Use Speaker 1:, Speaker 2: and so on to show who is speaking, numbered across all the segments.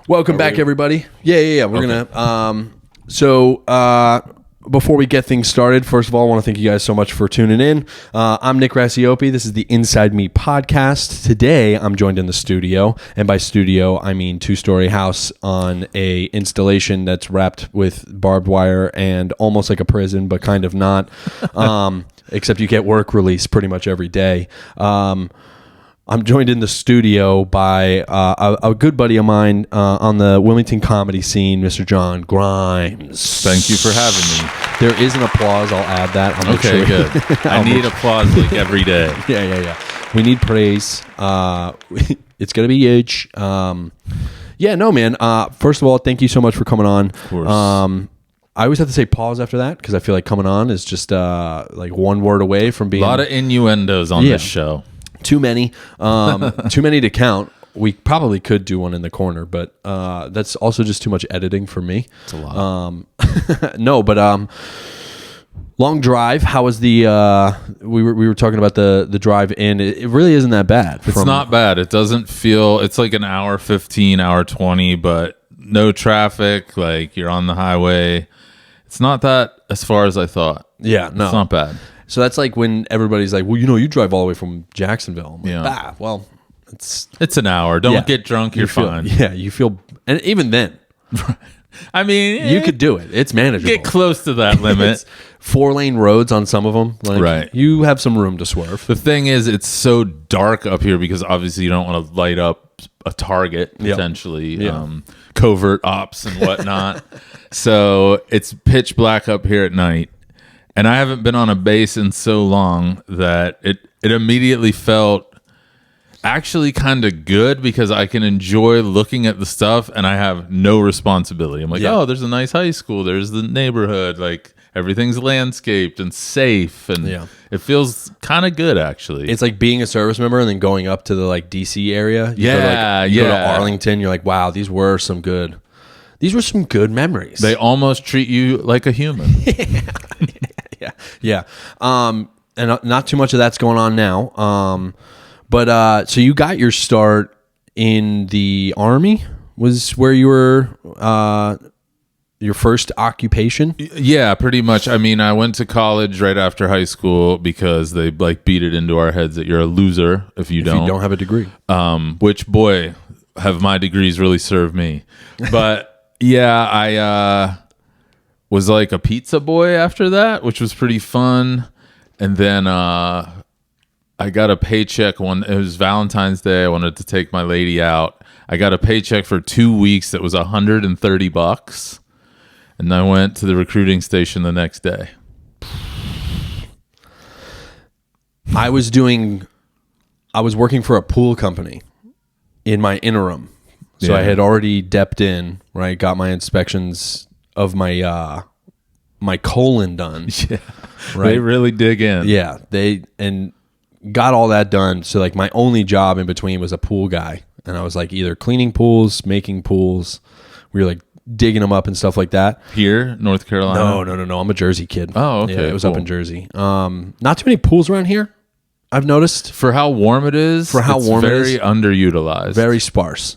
Speaker 1: Welcome back, everybody. Yeah. We're gonna. Before we get things started, first of all, I want to thank you guys so much for tuning in. I'm Nick Racioppi. This is the Inside Me podcast. Today, I'm joined in the studio, and by studio, I mean two-story house on a installation that's wrapped with barbed wire and almost like a prison, but kind of not. Except you get work release pretty much every day. I'm joined in the studio by a good buddy of mine on the Wilmington comedy scene, Mr. John Grimes.
Speaker 2: Thank you for having me.
Speaker 1: There is an applause. I'll add that.
Speaker 2: Okay, good. I need applause like every day.
Speaker 1: Yeah. We need praise. It's going to be huge. Yeah, no, man. First of all, thank you so much for coming on.
Speaker 2: Of course.
Speaker 1: I always have to say pause after that because I feel like coming on is just like one word away from being...
Speaker 2: A lot of innuendos on this show.
Speaker 1: Too many to count. We probably could do one in the corner, but that's also just too much editing for me.
Speaker 2: It's a lot.
Speaker 1: Long drive. How was the? We were talking about the drive in. It really isn't that bad.
Speaker 2: It's not bad. It doesn't feel. It's like an hour 15, hour 20, but no traffic. Like you're on the highway. It's not that as far as I thought.
Speaker 1: Yeah, no,
Speaker 2: it's not bad.
Speaker 1: So that's like when everybody's like, well, you drive all the way from Jacksonville. I'm like,
Speaker 2: yeah.
Speaker 1: Well, it's
Speaker 2: an hour. Don't get drunk. You're fine.
Speaker 1: Yeah, you feel, and even then,
Speaker 2: I mean,
Speaker 1: you could do it. It's manageable.
Speaker 2: Get close to that limit.
Speaker 1: 4-lane roads on some of them. Like,
Speaker 2: right.
Speaker 1: You have some room to swerve.
Speaker 2: The thing is, it's so dark up here because obviously you don't want to light up a target, potentially, covert ops and whatnot. So it's pitch black up here at night. And I haven't been on a base in so long that it immediately felt actually kind of good because I can enjoy looking at the stuff and I have no responsibility. I'm like, oh, there's a nice high school. There's the neighborhood. Like everything's landscaped and safe. And it feels kind of good, actually.
Speaker 1: It's like being a service member and then going up to the like DC area. You go to Arlington. You're like, wow, these were some good memories.
Speaker 2: They almost treat you like a human.
Speaker 1: Yeah. And not too much of that's going on now. But so you got your start in the Army was where you were, your first occupation?
Speaker 2: Yeah, pretty much. I mean, I went to college right after high school because they like beat it into our heads that you're a loser if you don't
Speaker 1: have a degree.
Speaker 2: Which, boy, have my degrees really served me. But yeah, I was like a pizza boy after that, which was pretty fun. And then I got a paycheck it was Valentine's Day. I wanted to take my lady out. I got a paycheck for 2 weeks that was $130. And I went to the recruiting station the next day.
Speaker 1: I was working for a pool company in my interim. So I had already depped in, right? Got my inspections of my my colon done.
Speaker 2: Yeah.
Speaker 1: Right.
Speaker 2: They really dig in.
Speaker 1: Yeah. And got all that done. So like my only job in between was a pool guy. And I was like either cleaning pools, making pools. We were like digging them up and stuff like that.
Speaker 2: Here, North Carolina?
Speaker 1: No. I'm a Jersey kid.
Speaker 2: Oh, okay.
Speaker 1: Yeah, it was up in Jersey. Not too many pools around here, I've noticed.
Speaker 2: For how warm it is, it's very underutilized.
Speaker 1: Very sparse.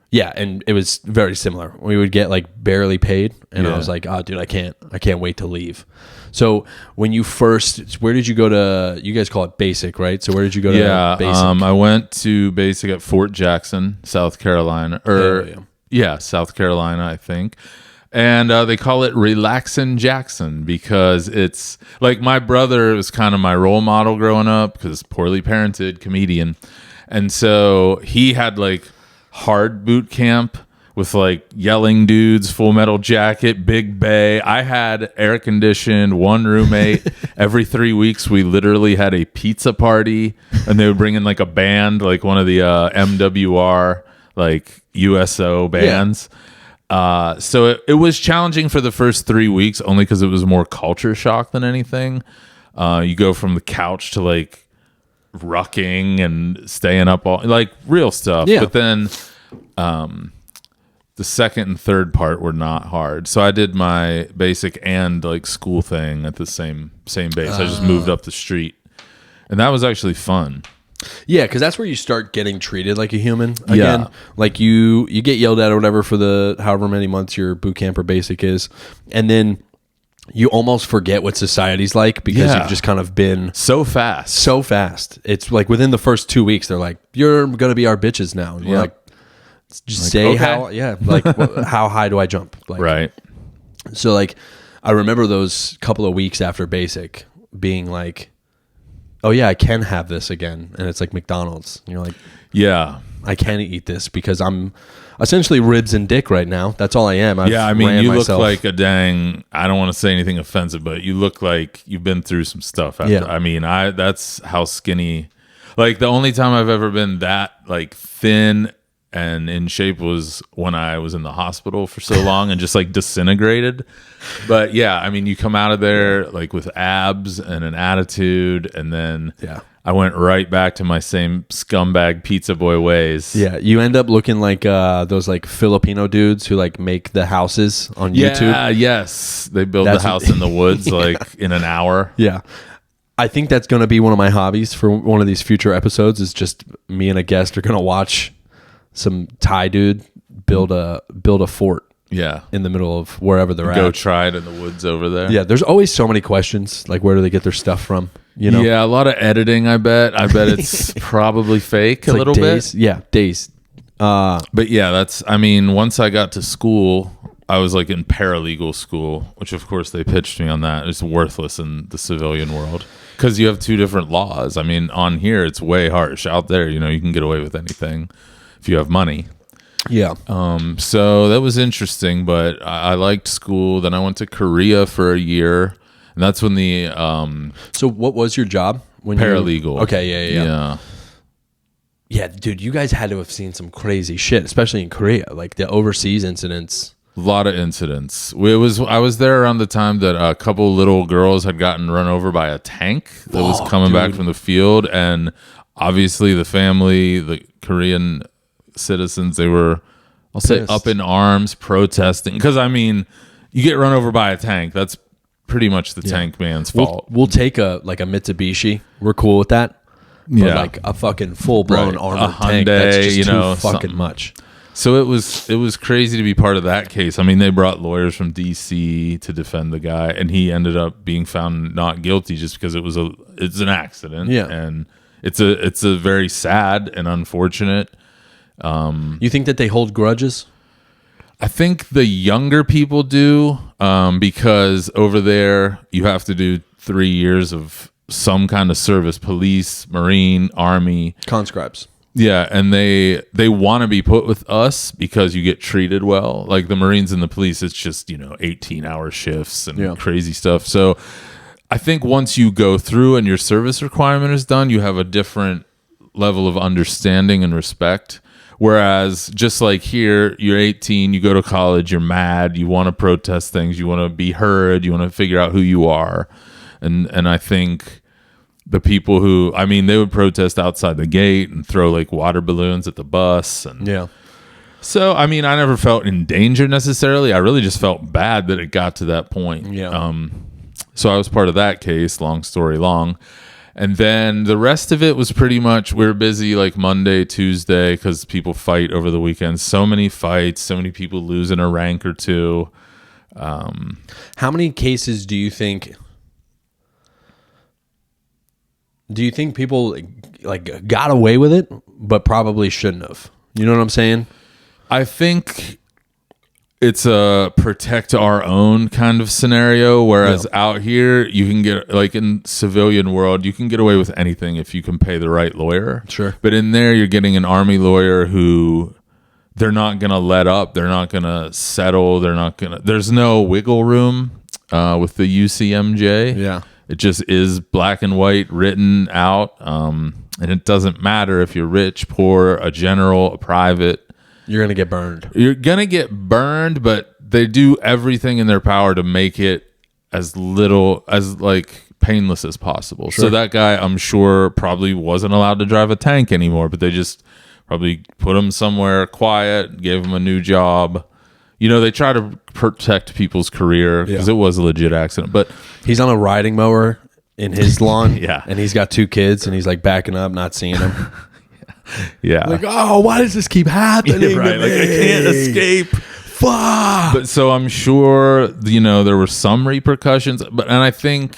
Speaker 1: Yeah, and it was very similar. We would get like barely paid, and I was like, "Oh, dude, I can't wait to leave." So when you where did you go to? You guys call it basic, right? So where did you go to? Basic?
Speaker 2: I went to basic at Fort Jackson, South Carolina, South Carolina, I think. And they call it Relaxin' Jackson because it's like my brother was kind of my role model growing up because poorly parented comedian, and so he had like hard boot camp with like yelling dudes, Full Metal Jacket, Big Bay. I had air conditioned, one roommate. Every 3 weeks we literally had a pizza party and they would bring in like a band, like one of the MWR like USO bands. So it was challenging for the first 3 weeks only because it was more culture shock than anything. You go from the couch to like rucking and staying up all like real stuff. But then the second and third part were not hard. So I did my basic and like school thing at the same base. I just moved up the street. And that was actually fun.
Speaker 1: Yeah, because that's where you start getting treated like a human again.
Speaker 2: Yeah.
Speaker 1: Like you get yelled at or whatever for the however many months your boot camp or basic is, and then you almost forget what society's like because
Speaker 2: Yeah.
Speaker 1: you've just kind of been
Speaker 2: So fast.
Speaker 1: so fast. It's like within the first 2 weeks, they're like, "You're gonna be our bitches now," and we're
Speaker 2: Yeah.
Speaker 1: like, "Just say
Speaker 2: okay.
Speaker 1: how, yeah, like how high do I jump?" Like,
Speaker 2: Right.
Speaker 1: So like, I remember those couple of weeks after basic being like, "Oh yeah, I can have this again," and it's like McDonald's. And you're like,
Speaker 2: Yeah.
Speaker 1: I can eat this because I'm essentially ribs and dick right now. That's all I am. I've
Speaker 2: Yeah, I mean,
Speaker 1: ran
Speaker 2: you
Speaker 1: myself.
Speaker 2: look like a dang. I don't want to say anything offensive, but you look like you've been through some stuff. After,
Speaker 1: Yeah.
Speaker 2: I mean, that's how skinny. Like the only time I've ever been that like thin and in shape was when I was in the hospital for so long and just like disintegrated. But yeah, I mean, you come out of there like with abs and an attitude, and then
Speaker 1: Yeah.
Speaker 2: I went right back to my same scumbag pizza boy ways.
Speaker 1: Yeah, you end up looking like those like Filipino dudes who like make the houses on YouTube.
Speaker 2: Yeah, yes. They build
Speaker 1: That's
Speaker 2: the house in the woods like in an hour.
Speaker 1: Yeah. I think that's going to be one of my hobbies for one of these future episodes is just me and a guest are going to watch some Thai dude build a fort
Speaker 2: Yeah.
Speaker 1: in the middle of wherever they're
Speaker 2: Go
Speaker 1: at.
Speaker 2: try it in the woods over there.
Speaker 1: Yeah, there's always so many questions like where do they get their stuff from, you know?
Speaker 2: Yeah, a lot of editing, I bet. I bet it's probably fake
Speaker 1: It's
Speaker 2: a
Speaker 1: like
Speaker 2: little
Speaker 1: days.
Speaker 2: bit.
Speaker 1: Yeah, days.
Speaker 2: But yeah, I mean, once I got to school, I was like in paralegal school, which of course they pitched me on that. It's worthless in the civilian world because you have two different laws. I mean, on here, it's way harsh. Out there, you know, you can get away with anything if you have money.
Speaker 1: Yeah.
Speaker 2: So that was interesting, but I liked school. Then I went to Korea for a year, and that's when the
Speaker 1: So what was your job when
Speaker 2: paralegal.
Speaker 1: Okay, yeah. Yeah, dude, you guys had to have seen some crazy shit, especially in Korea, like the overseas incidents.
Speaker 2: A lot of incidents. I was there around the time that a couple little girls had gotten run over by a tank that was coming back from the field, and obviously the family, the Korean citizens, they were, I'll say,
Speaker 1: Pissed.
Speaker 2: up in arms protesting because I mean, you get run over by a tank. That's pretty much the tank man's fault.
Speaker 1: We'll take a Mitsubishi. We're cool with that. But
Speaker 2: Yeah.
Speaker 1: like a fucking full blown
Speaker 2: Right.
Speaker 1: armored
Speaker 2: A
Speaker 1: tank. That's
Speaker 2: Hyundai,
Speaker 1: just
Speaker 2: you
Speaker 1: too
Speaker 2: know,
Speaker 1: fucking
Speaker 2: something.
Speaker 1: much.
Speaker 2: So it was crazy to be part of that case. I mean, they brought lawyers from DC to defend the guy, and he ended up being found not guilty just because it's an accident.
Speaker 1: Yeah.
Speaker 2: And it's a very sad and unfortunate.
Speaker 1: You think that they hold grudges?
Speaker 2: I think the younger people do, because over there you have to do 3 years of some kind of service, police, Marine, Army.
Speaker 1: Conscripts.
Speaker 2: Yeah, and they want to be put with us because you get treated well. Like the Marines and the police, it's just, 18-hour shifts and crazy stuff. So I think once you go through and your service requirement is done, you have a different level of understanding and respect. Whereas just like here, you're 18, you go to college, you're mad, you want to protest things, you want to be heard, you want to figure out who you are. And I think the people who, I mean, they would protest outside the gate and throw like water balloons at the bus. And
Speaker 1: Yeah.
Speaker 2: so, I mean, I never felt in danger necessarily. I really just felt bad that it got to that point.
Speaker 1: Yeah.
Speaker 2: So I was part of that case, long story long. And then the rest of it was pretty much, we were busy like Monday, Tuesday, because people fight over the weekend. So many fights, so many people losing a rank or two.
Speaker 1: How many cases do you think people like got away with it, but probably shouldn't have? You know what I'm saying?
Speaker 2: I think it's a protect our own kind of scenario, whereas out here you can get, like in civilian world, you can get away with anything if you can pay the right lawyer.
Speaker 1: Sure.
Speaker 2: But in there, you're getting an Army lawyer who they're not going to let up. They're not going to settle. There's no wiggle room with the UCMJ.
Speaker 1: Yeah.
Speaker 2: It just is black and white written out. And it doesn't matter if you're rich, poor, a general, a private.
Speaker 1: You're going to get burned.
Speaker 2: You're going to get burned, but they do everything in their power to make it as little, as like painless as possible.
Speaker 1: Sure.
Speaker 2: So that guy, I'm sure, probably wasn't allowed to drive a tank anymore, but they just probably put him somewhere quiet, gave him a new job. They try to protect people's career because it was a legit accident. But
Speaker 1: He's on a riding mower in his lawn.
Speaker 2: Yeah.
Speaker 1: And he's got 2 kids and he's like backing up, not seeing them.
Speaker 2: Yeah.
Speaker 1: Like, oh, why does this keep happening?
Speaker 2: Yeah, right. Like, I can't escape.
Speaker 1: Fuck.
Speaker 2: But so I'm sure, there were some repercussions, and I think,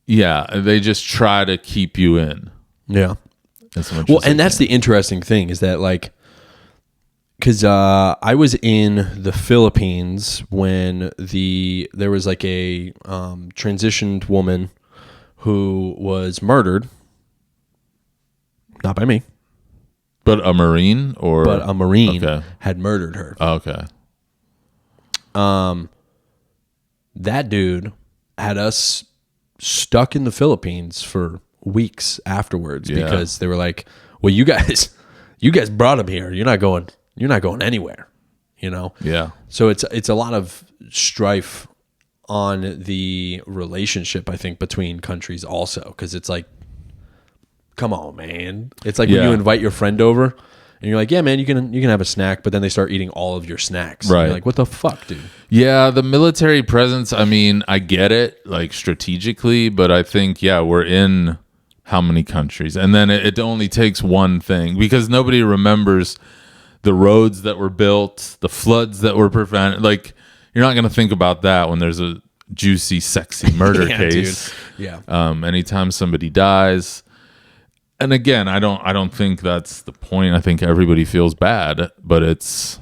Speaker 2: they just try to keep you in.
Speaker 1: Yeah.
Speaker 2: Well,
Speaker 1: and that's the interesting thing is that, like, because I was in the Philippines when there was like a transitioned woman who was murdered, not by me,
Speaker 2: but a Marine
Speaker 1: had murdered her.
Speaker 2: Oh, okay.
Speaker 1: That dude had us stuck in the Philippines for weeks afterwards because they were like, well, you guys brought him here. You're not going anywhere,
Speaker 2: Yeah.
Speaker 1: So it's a lot of strife on the relationship, I think, between countries also, because it's like, come on, man. It's like when you invite your friend over and you're like, yeah, man, you can have a snack, but then they start eating all of your snacks.
Speaker 2: Right.
Speaker 1: And you're like, what the fuck, dude?
Speaker 2: Yeah, the military presence, I mean, I get it, like, strategically, but I think, we're in how many countries? And then it only takes one thing, because nobody remembers the roads that were built, the floods that were prevented. Like, you're not going to think about that when there's a juicy, sexy murder case.
Speaker 1: Dude. Yeah.
Speaker 2: Anytime somebody dies. And again, I don't think that's the point. I think everybody feels bad, but it's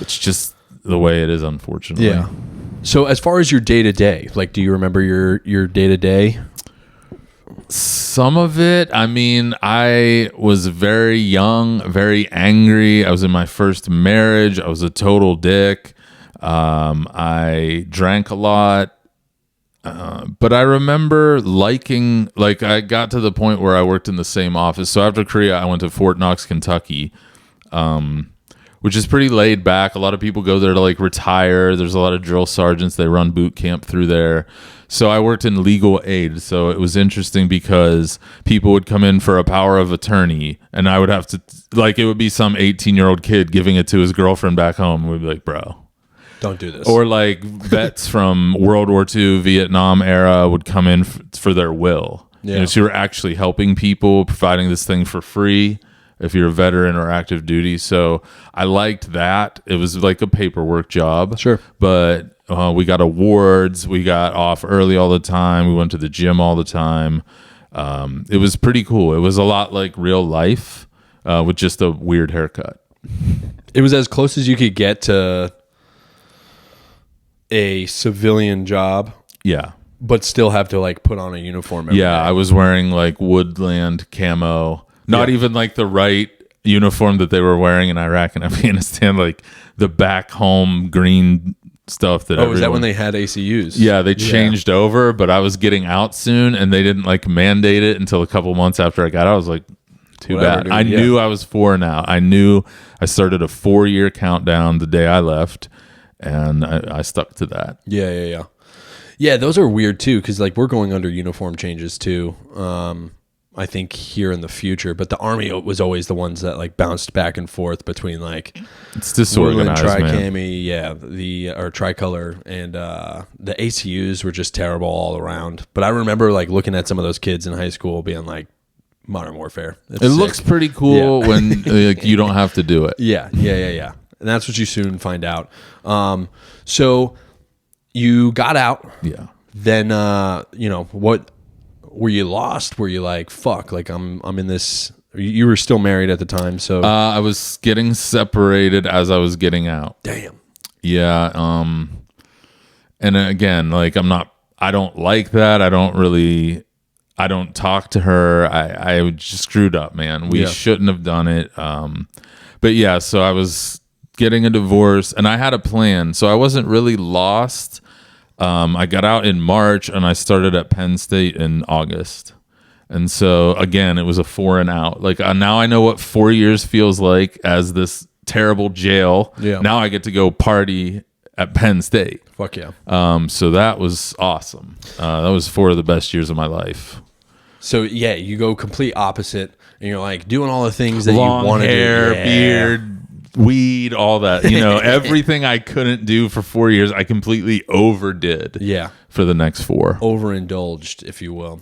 Speaker 2: just the way it is, unfortunately.
Speaker 1: Yeah. So as far as your day-to-day, like, do you remember your day-to-day?
Speaker 2: Some of it, I mean, I was very young, very angry. I was in my first marriage. I was a total dick. I drank a lot. But I remember I got to the point where I worked in the same office. So after Korea, I went to Fort Knox, Kentucky, which is pretty laid back. A lot of people go there to like retire. There's a lot of drill sergeants. They run boot camp through there. So I worked in legal aid. So it was interesting because people would come in for a power of attorney and I would have to, like, it would be some 18-year-old kid giving it to his girlfriend back home. We'd be like, bro,
Speaker 1: don't do this.
Speaker 2: Or like vets from World War II, Vietnam era would come in for their will.
Speaker 1: Yeah.
Speaker 2: So you're actually helping people, providing this thing for free if you're a veteran or active duty. So I liked that. It was like a paperwork job.
Speaker 1: Sure.
Speaker 2: But we got awards. We got off early all the time. We went to the gym all the time. It was pretty cool. It was a lot like real life with just a weird haircut.
Speaker 1: It was as close as you could get to a civilian job.
Speaker 2: Yeah.
Speaker 1: But still have to like put on a uniform every day.
Speaker 2: I was wearing like woodland camo. Not even like the right uniform that they were wearing in Iraq and Afghanistan, like the back home green stuff that
Speaker 1: is that when they had ACUs?
Speaker 2: Yeah, they changed over, but I was getting out soon and they didn't like mandate it until a couple months after I got out. I was like, too bad. Dude, I knew I was 4 now. I knew I started a 4-year countdown the day I left, and I stuck to that.
Speaker 1: Yeah, those are weird too, because like we're going under uniform changes too. I think here in the future, but the Army was always the ones that like bounced back and forth between like
Speaker 2: it's disorganized,
Speaker 1: tri-cami, or tricolor, and the ACUs were just terrible all around. But I remember like looking at some of those kids in high school being like, Modern Warfare.
Speaker 2: It looks pretty cool when like, you don't have to do it.
Speaker 1: Yeah. And that's what you soon find out. So you got out.
Speaker 2: Yeah.
Speaker 1: Then what? Were you lost? Were you like, fuck, like I'm in this? You were still married at the time, so
Speaker 2: I was getting separated as I was getting out.
Speaker 1: Damn.
Speaker 2: Yeah. And again, like I don't like that. I don't talk to her. I just screwed up, man. We shouldn't have done it. But yeah, so I was getting a divorce and I had a plan. So I wasn't really lost. I got out in March and I started at Penn State in August. And so again, it was a 4 and out. Like now I know what 4 years feels like as this terrible jail.
Speaker 1: Yeah.
Speaker 2: Now I get to go party at Penn State.
Speaker 1: Fuck yeah.
Speaker 2: So that was awesome. That was 4 of the best years of my life.
Speaker 1: So yeah, you go complete opposite and you're like doing all the things that
Speaker 2: Long
Speaker 1: you want to do.
Speaker 2: Long hair, beard, weed, all that, everything I couldn't do for 4 years, I completely overdid.
Speaker 1: Yeah.
Speaker 2: For the next 4.
Speaker 1: Overindulged, if you will.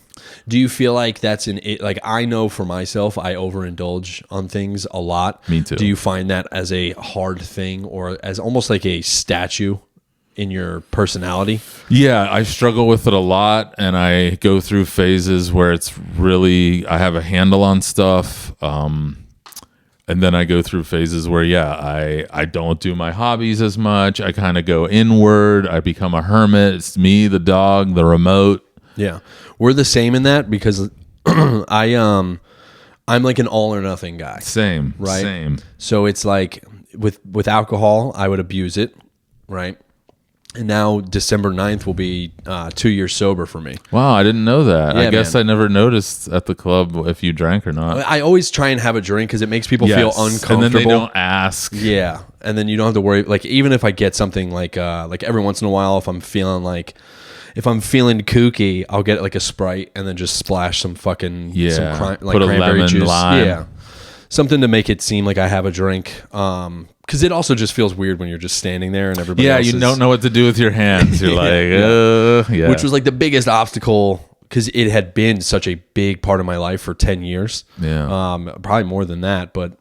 Speaker 1: Do you feel like that's like, I know for myself, I overindulge on things a lot.
Speaker 2: Me too.
Speaker 1: Do you find that as a hard thing or as almost like a statue in your personality?
Speaker 2: Yeah, I struggle with it a lot, and I go through phases where it's really, I have a handle on stuff. And then I go through phases where, I don't do my hobbies as much. I kind of go inward. I become a hermit. It's me, the dog, the remote.
Speaker 1: Yeah. We're the same in that because I'm like an all or nothing guy.
Speaker 2: Same.
Speaker 1: Right?
Speaker 2: Same.
Speaker 1: So it's like with alcohol, I would abuse it, right? And now December 9th will be 2 years sober for me.
Speaker 2: Wow, I didn't know that.
Speaker 1: Yeah,
Speaker 2: I guess
Speaker 1: man.
Speaker 2: I never noticed at the club if you drank or not.
Speaker 1: I always try and have a drink because it makes people feel uncomfortable.
Speaker 2: And then they don't ask.
Speaker 1: Yeah, and then you don't have to worry. Like even if I get something like every once in a while, if I'm feeling kooky, I'll get like a Sprite and then just splash some fucking
Speaker 2: Put a
Speaker 1: cranberry
Speaker 2: lemon,
Speaker 1: juice.
Speaker 2: lime.
Speaker 1: Yeah, something to make it seem like I have a drink. Because it also just feels weird when you're just standing there and everybody else
Speaker 2: you don't know what to do with your hands. You're like,
Speaker 1: Which was like the biggest obstacle because it had been such a big part of my life for 10 years.
Speaker 2: Yeah.
Speaker 1: Probably more than that, but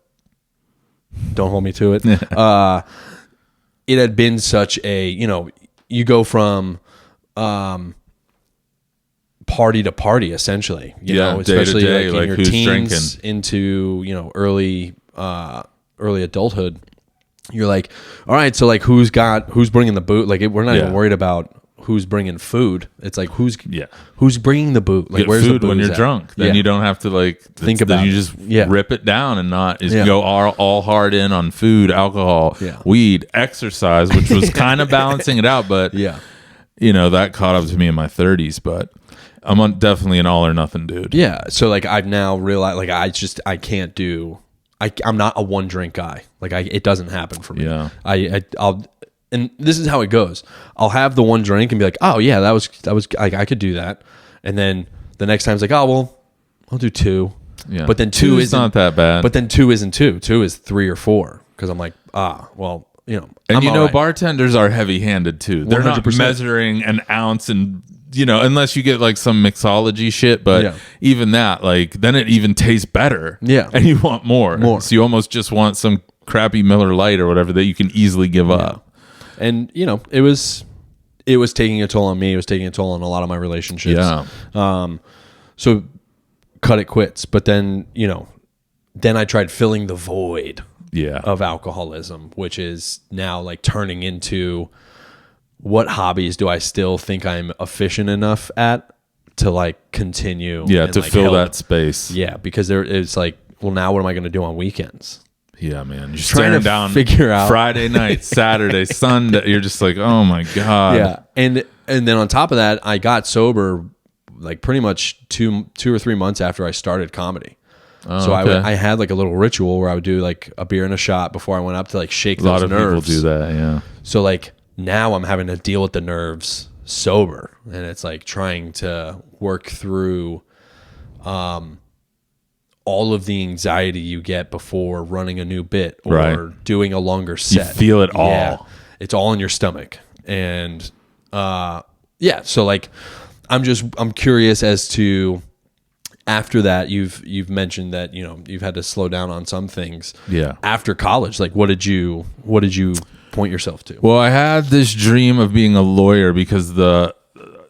Speaker 1: don't hold me to it. It had been such a, you go from party to party essentially, especially
Speaker 2: day to day,
Speaker 1: like in your
Speaker 2: who's
Speaker 1: teens
Speaker 2: drinking.
Speaker 1: into, early adulthood. You're like, all right, so like who's bringing the booze? Like we're not even worried about who's bringing food. It's like who's bringing the booze? Like
Speaker 2: get
Speaker 1: where's
Speaker 2: food
Speaker 1: the booze
Speaker 2: when you're
Speaker 1: at?
Speaker 2: drunk. Then you don't have to think
Speaker 1: about
Speaker 2: you
Speaker 1: it.
Speaker 2: just
Speaker 1: Yeah.
Speaker 2: rip it down and not go all hard in on food, alcohol, weed, exercise, which was kind of balancing it out. But that caught up to me in my 30s. But I'm definitely an all or nothing dude.
Speaker 1: Yeah. So like I've now realized like I can't do. I'm not a one drink guy. Like it doesn't happen for me.
Speaker 2: Yeah.
Speaker 1: I'll and this is how it goes. I'll have the one drink and be like, oh yeah, that was I could do that. And then the next time it's like, oh well, I'll do 2.
Speaker 2: Yeah.
Speaker 1: But then 2 isn't
Speaker 2: not that bad.
Speaker 1: But then 2 isn't 2. 2 is 3 or 4 because I'm like, well,
Speaker 2: and
Speaker 1: I'm all right.
Speaker 2: bartenders are heavy handed too. They're not
Speaker 1: 100%.
Speaker 2: measuring an ounce and unless you get like some mixology shit, but even that, like, then it even tastes better.
Speaker 1: Yeah.
Speaker 2: And you want more. So you almost just want some crappy Miller Lite or whatever that you can easily give up.
Speaker 1: And it was taking a toll on me. It was taking a toll on a lot of my relationships.
Speaker 2: Yeah.
Speaker 1: So cut it quits. But then, then I tried filling the void of alcoholism, which is now like turning into what hobbies do I still think I'm efficient enough at to like continue?
Speaker 2: Yeah,
Speaker 1: and,
Speaker 2: to
Speaker 1: like,
Speaker 2: fill
Speaker 1: help.
Speaker 2: that space.
Speaker 1: Yeah, because it's like, well, now what am I going to do on weekends?
Speaker 2: Yeah, man. You're
Speaker 1: Trying
Speaker 2: staring
Speaker 1: to
Speaker 2: down
Speaker 1: figure out
Speaker 2: Friday night, Saturday, Sunday. You're just like, oh my God.
Speaker 1: Yeah, and then on top of that, I got sober like pretty much two or 3 months after I started comedy. So
Speaker 2: okay.
Speaker 1: I had like a little ritual where I would do like a beer and a shot before I went up to like shake
Speaker 2: A lot
Speaker 1: those
Speaker 2: of
Speaker 1: nerves.
Speaker 2: people do that, yeah.
Speaker 1: So like now I'm having to deal with the nerves sober, and it's like trying to work through all of the anxiety you get before running a new bit or doing a longer set.
Speaker 2: You feel it all.
Speaker 1: Yeah, it's all in your stomach. And so like I'm curious as to, after that, you've mentioned that you've had to slow down on some things.
Speaker 2: Yeah.
Speaker 1: After college, like what did you point yourself to?
Speaker 2: Well, I had this dream of being a lawyer because the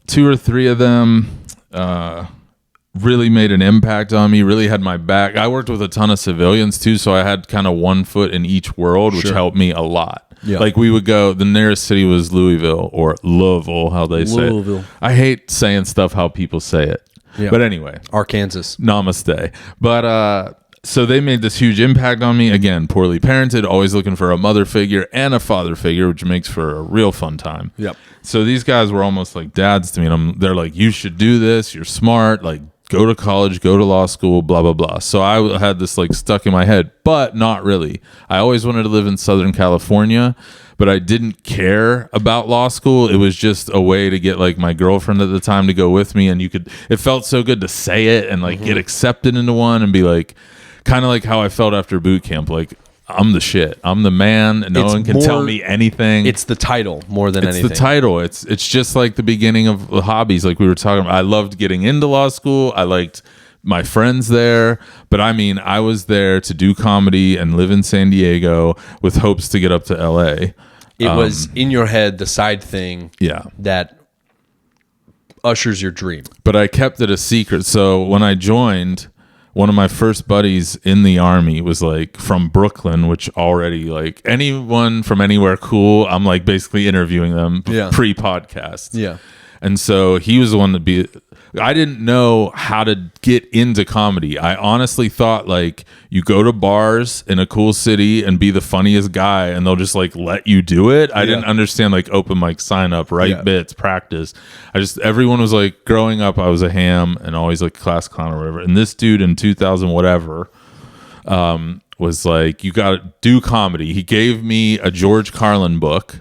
Speaker 2: 2 or 3 of them really made an impact on me, really had my back. I worked with a ton of civilians too, so I had kind of one foot in each world, which helped me a lot.
Speaker 1: Yeah.
Speaker 2: Like we would go, the nearest city was Louisville or Louisville, how they say it. I hate saying stuff how people say it.
Speaker 1: Yeah.
Speaker 2: But anyway.
Speaker 1: Arkansas.
Speaker 2: Namaste. But so they made this huge impact on me. Again, poorly parented, always looking for a mother figure and a father figure, which makes for a real fun time.
Speaker 1: Yep.
Speaker 2: So these guys were almost like dads to me. And they're like, you should do this. You're smart. Like, go to college, go to law school, blah, blah, blah. So I had this like stuck in my head, but not really. I always wanted to live in Southern California, but I didn't care about law school. It was just a way to get like my girlfriend at the time to go with me. And it felt so good to say it and like get accepted into one and be like, kind of like how I felt after boot camp. Like I'm the shit. I'm the man. And no one can tell me anything.
Speaker 1: It's the title more than anything.
Speaker 2: It's the title. It's just like the beginning of the hobbies, like we were talking about. I loved getting into law school. I liked my friends there. But I mean, I was there to do comedy and live in San Diego with hopes to get up to LA.
Speaker 1: It was in your head, the side thing that ushers your dream.
Speaker 2: But I kept it a secret. So when I joined, one of my first buddies in the Army was like from Brooklyn, which already, like, anyone from anywhere cool, I'm like basically interviewing them pre-podcast.
Speaker 1: Yeah.
Speaker 2: And so he was the one I didn't know how to get into comedy. I honestly thought, like, you go to bars in a cool city and be the funniest guy and they'll just like let you do it. I didn't understand like open mic sign up, write bits, practice. Everyone was like, growing up, I was a ham and always like class clown or whatever. And this dude in 2000 whatever was like, you got to do comedy. He gave me a George Carlin book.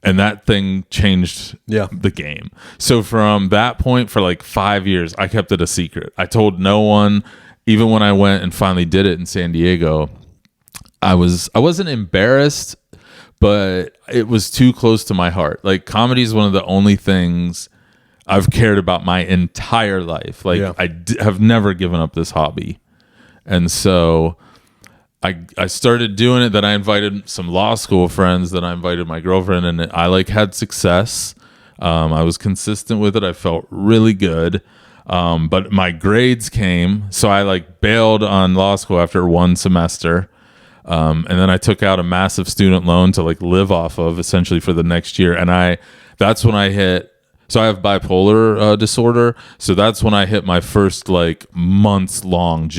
Speaker 2: And that thing changed the game. So from that point, for like 5 years, I kept it a secret. I told no one. Even when I went and finally did it in San Diego, I wasn't embarrassed, but it was too close to my heart. Like, comedy is one of the only things I've cared about my entire life. Like, I have never given up this hobby. And so I started doing it. Then I invited some law school friends. Then I invited my girlfriend, and I like had success. I was consistent with it. I felt really good. But my grades came, so I like bailed on law school after one semester. And then I took out a massive student loan to like live off of essentially for the next year. And that's when I hit. So I have bipolar disorder. So that's when I hit my first like months long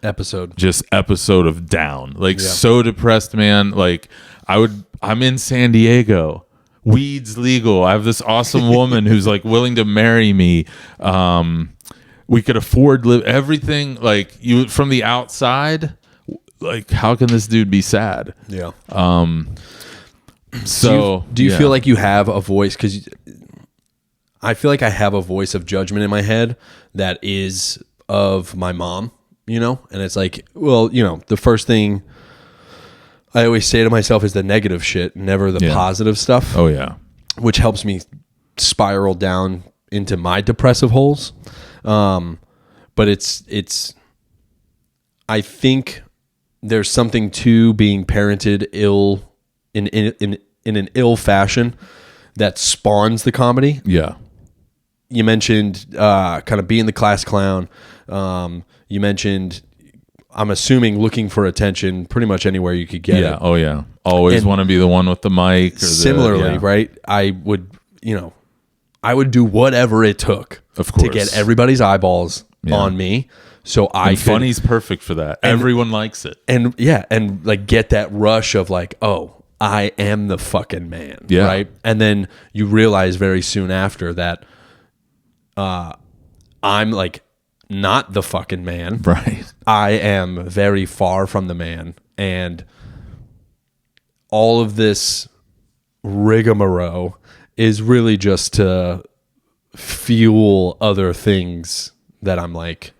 Speaker 2: episode of down, like so depressed, man. Like I'm in San Diego, weed's legal. I have this awesome woman who's like willing to marry me. We could afford everything. Like, you from the outside, like, how can this dude be sad?
Speaker 1: Yeah.
Speaker 2: So
Speaker 1: do you feel like you have a voice? Because I feel like I have a voice of judgment in my head that is of my mom. You know, and it's like, well, you know, the first thing I always say to myself is the negative shit, never the positive stuff.
Speaker 2: Oh, yeah.
Speaker 1: Which helps me spiral down into my depressive holes. But it's, I think there's something to being parented ill in an ill fashion that spawns the comedy.
Speaker 2: Yeah.
Speaker 1: You mentioned kind of being the class clown. You mentioned, I'm assuming, looking for attention pretty much anywhere you could get it.
Speaker 2: Oh, yeah. Always want to be the one with the mic. Or
Speaker 1: similarly, right? I would do whatever it took to get everybody's eyeballs on me. So
Speaker 2: funny's perfect for that. Everyone likes it.
Speaker 1: And like get that rush of like, oh, I am the fucking man. Yeah. Right. And then you realize very soon after that I'm like not the fucking man.
Speaker 2: Right.
Speaker 1: I am very far from the man. And all of this rigmarole is really just to fuel other things that I'm like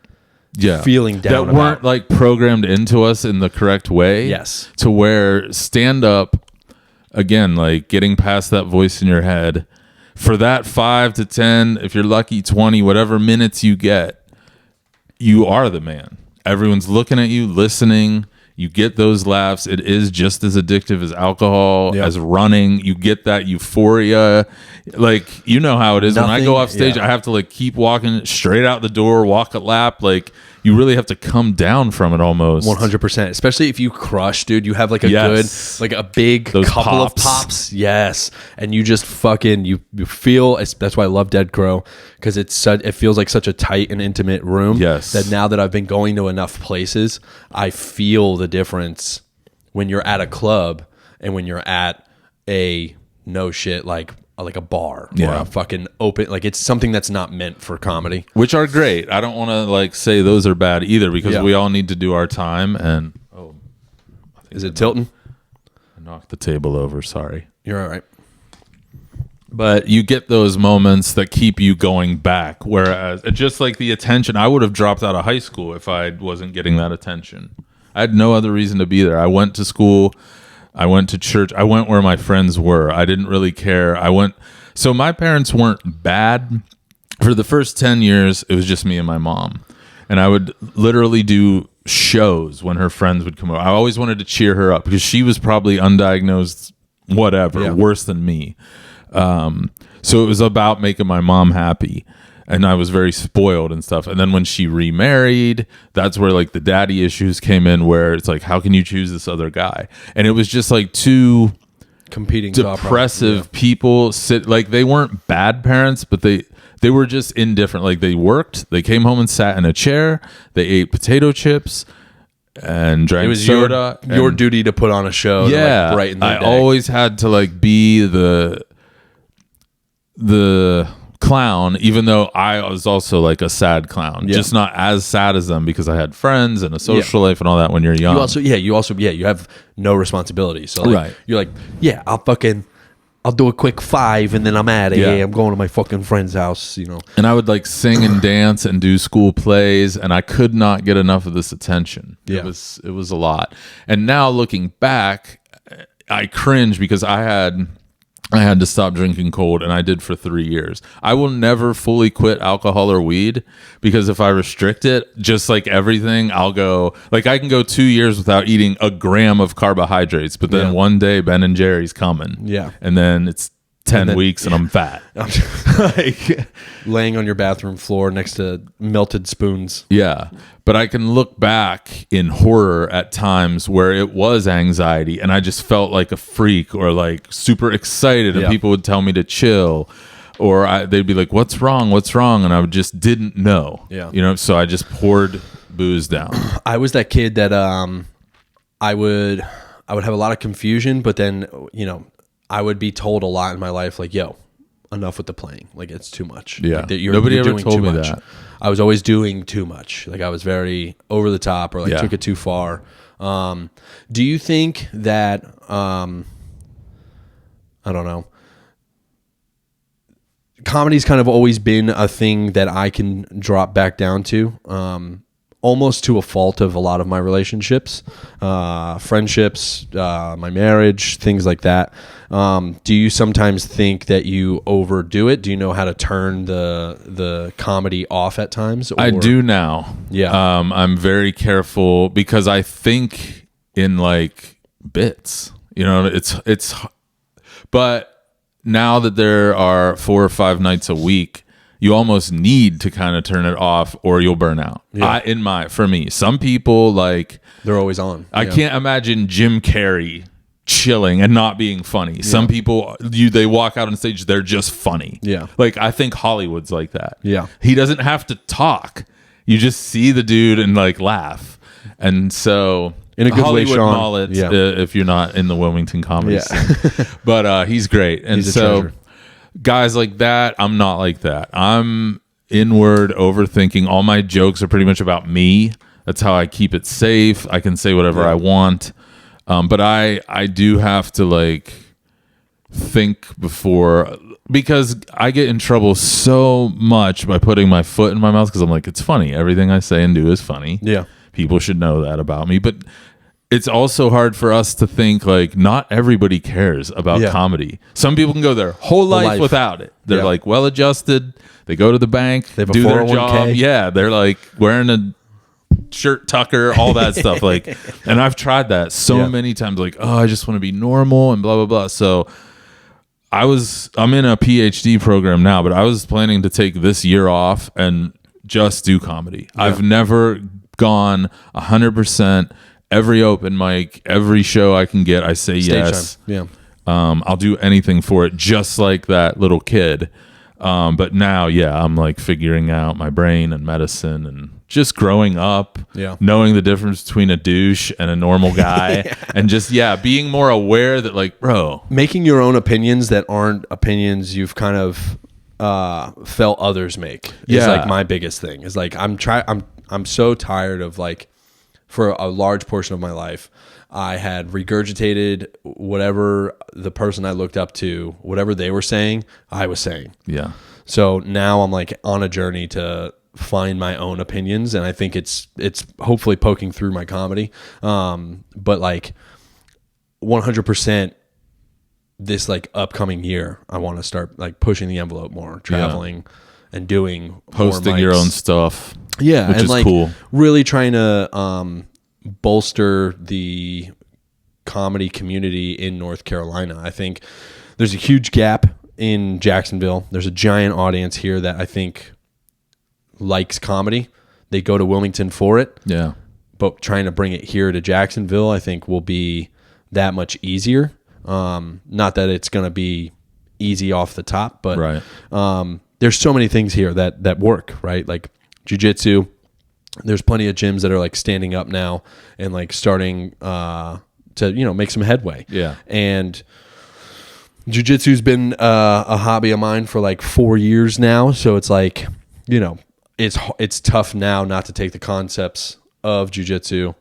Speaker 1: feeling down
Speaker 2: that weren't like programmed into us in the correct way.
Speaker 1: Yes.
Speaker 2: To where stand up, again, like getting past that voice in your head for that 5 to 10, if you're lucky, 20, whatever minutes you get, you are the man. Everyone's looking at you, listening. You get those laughs. It is just as addictive as alcohol, as running. You get that euphoria. Like, you know how it is. When I go off stage, I have to like keep walking straight out the door, walk a lap. Like, you really have to come down from it almost.
Speaker 1: 100%. Especially if you crush, dude. You have like a good, like a big
Speaker 2: those
Speaker 1: couple
Speaker 2: pops.
Speaker 1: of pops. Yes. And you just fucking, you feel, that's why I love Dead Crow, because it feels like such a tight and intimate room.
Speaker 2: Yes.
Speaker 1: That now that I've been going to enough places, I feel the difference when you're at a club and when you're at a no shit, like a bar or a fucking open, like it's something that's not meant for comedy,
Speaker 2: which are great. I don't want to like say those are bad either, because we all need to do our time. And
Speaker 1: is it tilting?
Speaker 2: I knocked the table over. Sorry.
Speaker 1: You're all right.
Speaker 2: But you get those moments that keep you going back. Whereas just like the attention, I would have dropped out of high school if I wasn't getting that attention. I had no other reason to be there. I went to school. I went to church. I went where my friends were. I didn't really care. So my parents weren't bad. For the first 10 years, it was just me and my mom. And I would literally do shows when her friends would come over. I always wanted to cheer her up because she was probably undiagnosed, whatever, worse than me. So it was about making my mom happy. And I was very spoiled and stuff. And then when she remarried, that's where like the daddy issues came in, where it's like, how can you choose this other guy? And it was just like two
Speaker 1: competing
Speaker 2: depressive people like they weren't bad parents, but they were just indifferent. Like they worked, they came home and sat in a chair, they ate potato chips and drank soda.
Speaker 1: Your duty to put on a show.
Speaker 2: Yeah.
Speaker 1: To, like, brighten their
Speaker 2: I
Speaker 1: day.
Speaker 2: always had to like be the clown, even though I was also like a sad clown, just not as sad as them because I had friends and a social life and all that when you're young.
Speaker 1: You have no responsibility. So like, you're like, I'll do a quick 5 and then I'm out of here. I'm going to my fucking friend's house,
Speaker 2: And I would like sing and dance and do school plays, and I could not get enough of this attention. It was a lot. And now looking back, I cringe because I had to stop drinking cold, and I did for 3 years. I will never fully quit alcohol or weed because if I restrict it, just like everything, I'll go, like I can go 2 years without eating a gram of carbohydrates, but then one day Ben and Jerry's coming.
Speaker 1: Yeah.
Speaker 2: And then it's 10 weeks and I'm fat.
Speaker 1: Like laying on your bathroom floor next to melted spoons.
Speaker 2: Yeah. But I can look back in horror at times where it was anxiety and I just felt like a freak or like super excited and people would tell me to chill or they'd be like, what's wrong? And I just didn't know.
Speaker 1: Yeah.
Speaker 2: So I just poured booze down.
Speaker 1: I was that kid that I would have a lot of confusion, but then, I would be told a lot in my life, like, yo, enough with the playing. Like, it's too much.
Speaker 2: Yeah.
Speaker 1: Like,
Speaker 2: Nobody ever told me that.
Speaker 1: I was always doing too much. Like, I was very over the top or, like, took it too far. Do you think that, I don't know, comedy's kind of always been a thing that I can drop back down to, almost to a fault of a lot of my relationships, friendships, my marriage, things like that. Do you sometimes think that you overdo it? Do you know how to turn the comedy off at times? Or?
Speaker 2: I do now.
Speaker 1: Yeah.
Speaker 2: I'm very careful because I think in like bits, but now that there are 4 or 5 nights a week, you almost need to kind of turn it off or you'll burn out. For me, some people like
Speaker 1: they're always on.
Speaker 2: I can't imagine Jim Carrey chilling and not being funny. Some people they walk out on stage, they're just funny.
Speaker 1: Yeah.
Speaker 2: Like I think Hollywood's like that.
Speaker 1: Yeah.
Speaker 2: He doesn't have to talk. You just see the dude and like laugh. And so
Speaker 1: in a good
Speaker 2: Hollywood
Speaker 1: way, Sean.
Speaker 2: Mullet, if you're not in the Wilmington comedy scene. But he's great. And
Speaker 1: he's a
Speaker 2: so
Speaker 1: treasure.
Speaker 2: Guys like that, I'm not like that. I'm inward, overthinking. All my jokes are pretty much about me. That's how I keep it safe. I can say whatever I want. But I do have to like think before, because I get in trouble so much by putting my foot in my mouth because I'm like, it's funny. Everything I say and do is funny.
Speaker 1: Yeah.
Speaker 2: People should know that about me. But it's also hard for us to think like not everybody cares about comedy. Some people can go their whole life without it. They're like well adjusted. They go to the bank,
Speaker 1: they have
Speaker 2: do
Speaker 1: a
Speaker 2: their
Speaker 1: 401k.
Speaker 2: job. Yeah, they're like wearing a shirt tucker, all that stuff. Like, and I've tried that so many times. Like, oh, I just want to be normal and blah blah blah. So I'm in a PhD program now, but I was planning to take this year off and just do comedy. Yeah. I've never gone 100%. Every open mic, every show I can get, I say
Speaker 1: Stage
Speaker 2: yes.
Speaker 1: time. Yeah.
Speaker 2: I'll do anything for it, just like that little kid. But now, I'm like figuring out my brain and medicine and just growing up, knowing the difference between a douche and a normal guy, and just being more aware that like, bro,
Speaker 1: making your own opinions that aren't opinions you've kind of felt others make is like my biggest thing. Is like I'm so tired of like, for a large portion of my life, I had regurgitated whatever the person I looked up to, whatever they were saying, I was saying.
Speaker 2: Yeah.
Speaker 1: So now I'm like on a journey to find my own opinions, and I think it's hopefully poking through my comedy. But like 100%, this like upcoming year, I want to start like pushing the envelope more, traveling and doing
Speaker 2: posting
Speaker 1: more
Speaker 2: your
Speaker 1: mics.
Speaker 2: own stuff.
Speaker 1: Yeah,
Speaker 2: which
Speaker 1: and
Speaker 2: is
Speaker 1: like
Speaker 2: cool.
Speaker 1: really trying to bolster the comedy community in North Carolina. I think there's a huge gap in Jacksonville. There's a giant audience here that I think likes comedy. They go to Wilmington for it.
Speaker 2: Yeah.
Speaker 1: But trying to bring it here to Jacksonville, I think will be that much easier. Not that it's going to be easy off the top, but
Speaker 2: Right.
Speaker 1: There's so many things here that work, right? Like jiu-jitsu. There's plenty of gyms that are like standing up now and like starting to, make some headway.
Speaker 2: Yeah.
Speaker 1: And jiu-jitsu's been a hobby of mine for like 4 years now. So it's like, it's tough now not to take the concepts of jiu-jitsu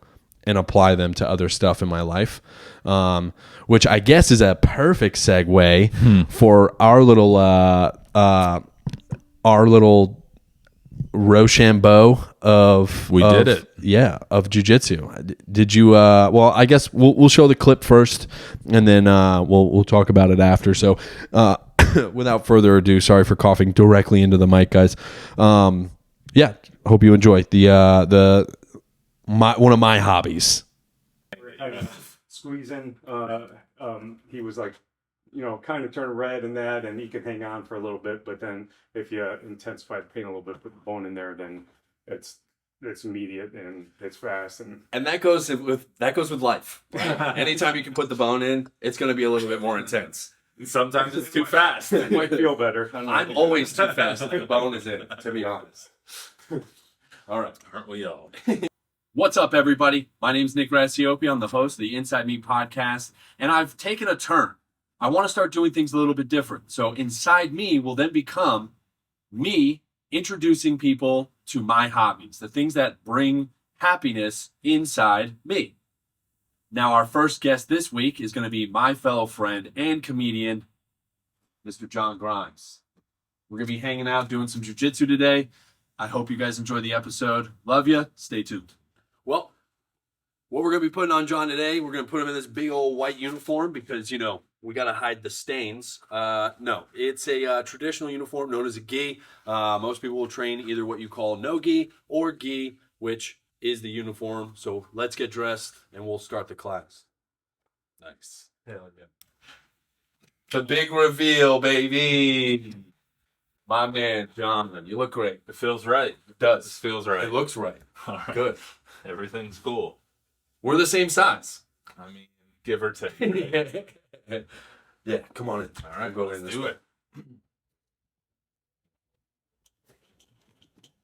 Speaker 1: and apply them to other stuff in my life, which I guess is a perfect segue for our little Rochambeau of
Speaker 2: did it.
Speaker 1: Yeah, of jiu-jitsu. Did you well, I guess we'll show the clip first and then we'll talk about it after. So without further ado, sorry for coughing directly into the mic, guys. Yeah, hope you enjoy one of my hobbies.
Speaker 3: Squeezing, he was like, kind of turn red and that, and he could hang on for a little bit, but then if you intensify the pain a little bit, put the bone in there, then it's immediate and it's fast,
Speaker 4: and that goes with life. Anytime you can put the bone in, it's going to be a little bit more intense.
Speaker 3: sometimes it's too fast. It might feel better.
Speaker 4: I'm always too fast if the bone is in, to be honest. All right.
Speaker 2: Aren't we all?
Speaker 4: What's up, everybody? My name's Nick Racioppi. I'm the host of the Inside Me podcast, and I've taken a turn. I want to start doing things a little bit different. So Inside Me will then become me introducing people to my hobbies, the things that bring happiness inside me. Now, our first guest this week is going to be my fellow friend and comedian, Mr. John Grimes. We're going to be hanging out, doing some jiu-jitsu today. I hope you guys enjoy the episode. Love you. Stay tuned. Well, what we're going to be putting on John today, we're going to put him in this big old white uniform because, we got to hide the stains. No, it's a traditional uniform known as a gi. Most people will train either what you call no gi or gi, which is the uniform. So let's get dressed and we'll start the class. Nice. Hell yeah. The big reveal, baby. My man, John, you look great.
Speaker 2: It feels right.
Speaker 4: It does.
Speaker 2: It feels right.
Speaker 4: It looks right.
Speaker 2: All right.
Speaker 4: Good.
Speaker 2: Everything's cool.
Speaker 4: We're the same size.
Speaker 2: I mean, give or take.
Speaker 4: Yeah, come on in.
Speaker 2: All right,
Speaker 4: We'll go
Speaker 2: let's
Speaker 4: in this
Speaker 2: do
Speaker 4: way.
Speaker 2: it.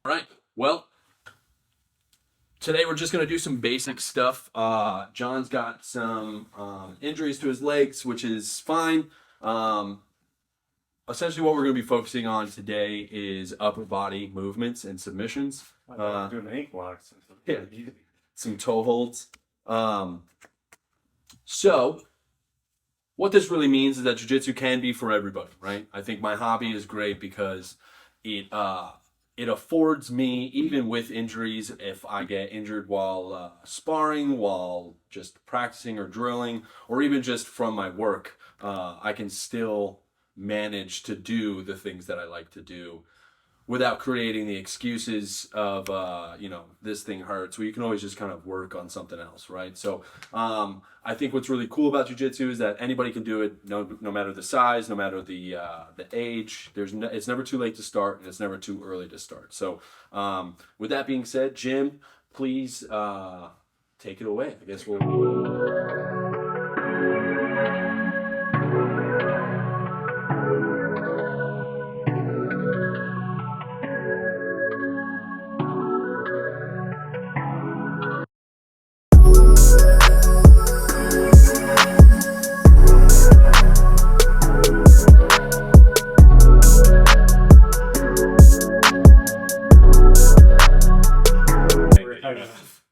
Speaker 4: All right. Well, today we're just going to do some basic stuff. John's got some injuries to his legs, which is fine. Essentially what we're going to be focusing on today is upper body movements and submissions.
Speaker 3: Doing ankle locks.
Speaker 4: Yeah, some toe holds. So what this really means is that jiu-jitsu can be for everybody, right? I think my hobby is great because it affords me, even with injuries, if I get injured while sparring, while just practicing or drilling, or even just from my work, I can still manage to do the things that I like to do without creating the excuses of, this thing hurts. Well, you can always just kind of work on something else, right? So I think what's really cool about jiu-jitsu is that anybody can do it, no matter the size, no matter the age. It's never too late to start, and it's never too early to start. So with that being said, Jim, please take it away. I guess we'll...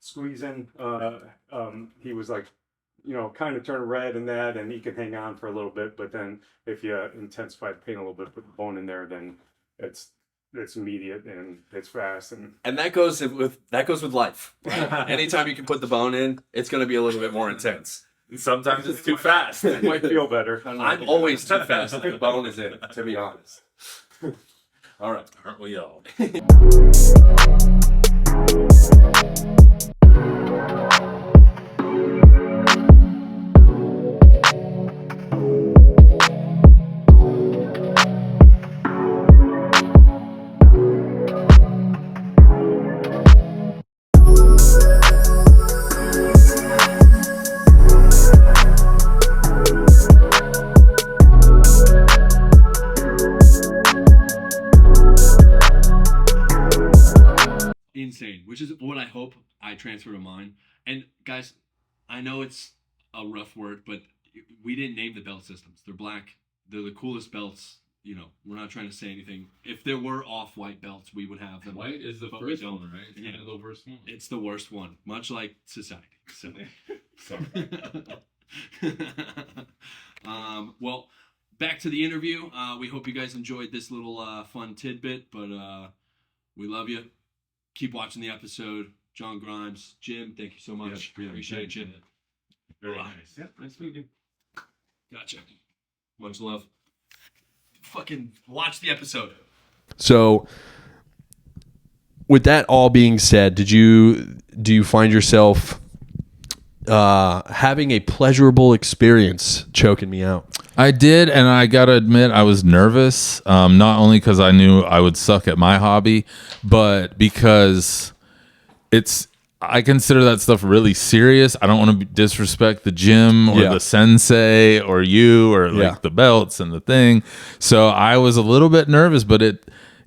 Speaker 3: Squeezing, he was like, kind of turn red and that, and he could hang on for a little bit, but then if you intensify the pain a little bit, put the bone in there, then it's it's immediate and it's fast.
Speaker 4: And that goes with life. Anytime you can put the bone in, it's going to be a little bit more intense. Sometimes it's too fast.
Speaker 3: It might feel better.
Speaker 4: I'm always too fast if the bone is in, to be honest. All right.
Speaker 2: Aren't we all?
Speaker 4: Insane, which is what I hope I transfer to mine. And guys, I know it's a rough word, but we didn't name the belt systems. They're black. They're the coolest belts. You know, we're not trying to say anything. If there were off-white belts, we would have them.
Speaker 2: White is the
Speaker 4: But
Speaker 2: first
Speaker 4: we don't.
Speaker 2: one, right? It's
Speaker 4: Yeah.
Speaker 2: kind of the worst one.
Speaker 4: It's the worst one, much like society. So,
Speaker 2: Sorry.
Speaker 4: well, back to the interview. We hope you guys enjoyed this little fun tidbit, but we love you. Keep watching the episode. John Grimes, Jim, thank you so much.
Speaker 2: Yeah,
Speaker 4: Appreciate you.
Speaker 2: Very
Speaker 4: Wow.
Speaker 2: nice. Yeah, nice meeting you.
Speaker 4: Gotcha. Much love. Fucking watch the episode.
Speaker 1: So, with that all being said, do you find yourself having a pleasurable experience choking me out?
Speaker 2: I did, and I gotta admit, I was nervous. Not only because I knew I would suck at my hobby, but because I consider that stuff really serious. I don't want to disrespect the gym or
Speaker 1: Yeah.
Speaker 2: the sensei or you or like
Speaker 1: Yeah.
Speaker 2: the belts and the thing. So I was a little bit nervous, but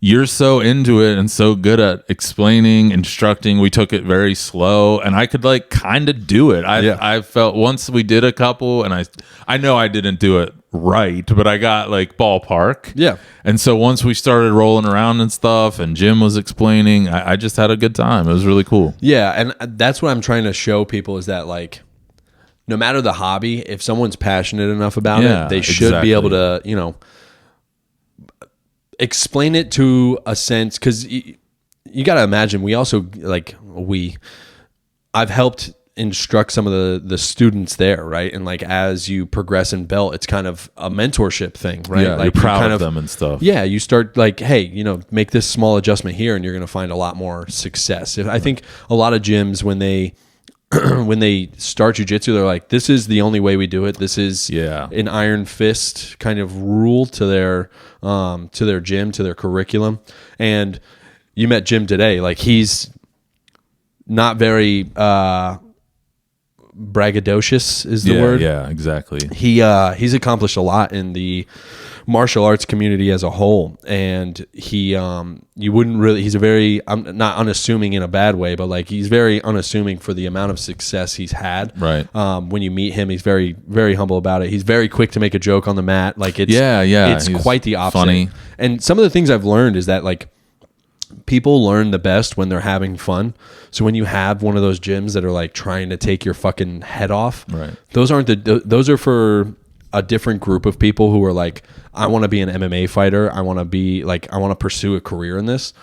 Speaker 2: you're so into it and so good at explaining, instructing. We took it very slow, and I could like kind of do it. I felt once we did a couple, and I know I didn't do it right, but I got like ballpark.
Speaker 1: Yeah.
Speaker 2: And so once we started rolling around and stuff, and Jim was explaining, I just had a good time. It was really cool.
Speaker 1: Yeah, and that's what I'm trying to show people is that like no matter the hobby, if someone's passionate enough about
Speaker 2: Yeah,
Speaker 1: it, they should be able to, explain it to a sense, because you got to imagine we also I've helped instruct some of the students there, right? And like as you progress in belt, it's kind of a mentorship thing, right?
Speaker 2: Yeah,
Speaker 1: like
Speaker 2: you're proud
Speaker 1: kind
Speaker 2: of them and stuff.
Speaker 1: Yeah, you start like, hey, make this small adjustment here, and you're going to find a lot more success. I think a lot of gyms when they when they start jiu-jitsu, they're like, this is the only way we do it. This is an iron fist kind of rule to their gym, to their curriculum. And you met Jim today. Like he's not very braggadocious is the word.
Speaker 2: Yeah, exactly.
Speaker 1: He's accomplished a lot in the martial arts community as a whole, and he's a very, I'm not unassuming in a bad way, but like he's very unassuming for the amount of success he's had.
Speaker 2: Right.
Speaker 1: When you meet him, he's very, very humble about it. He's very quick to make a joke on the mat. Like it's it's
Speaker 2: he's
Speaker 1: quite the opposite.
Speaker 2: funny.
Speaker 1: And some of the things I've learned is that like people learn the best when they're having fun. So when you have one of those gyms that are like trying to take your fucking head off,
Speaker 2: Right.
Speaker 1: those are for a different group of people who are like, I want to be an MMA fighter. I want to pursue a career in this.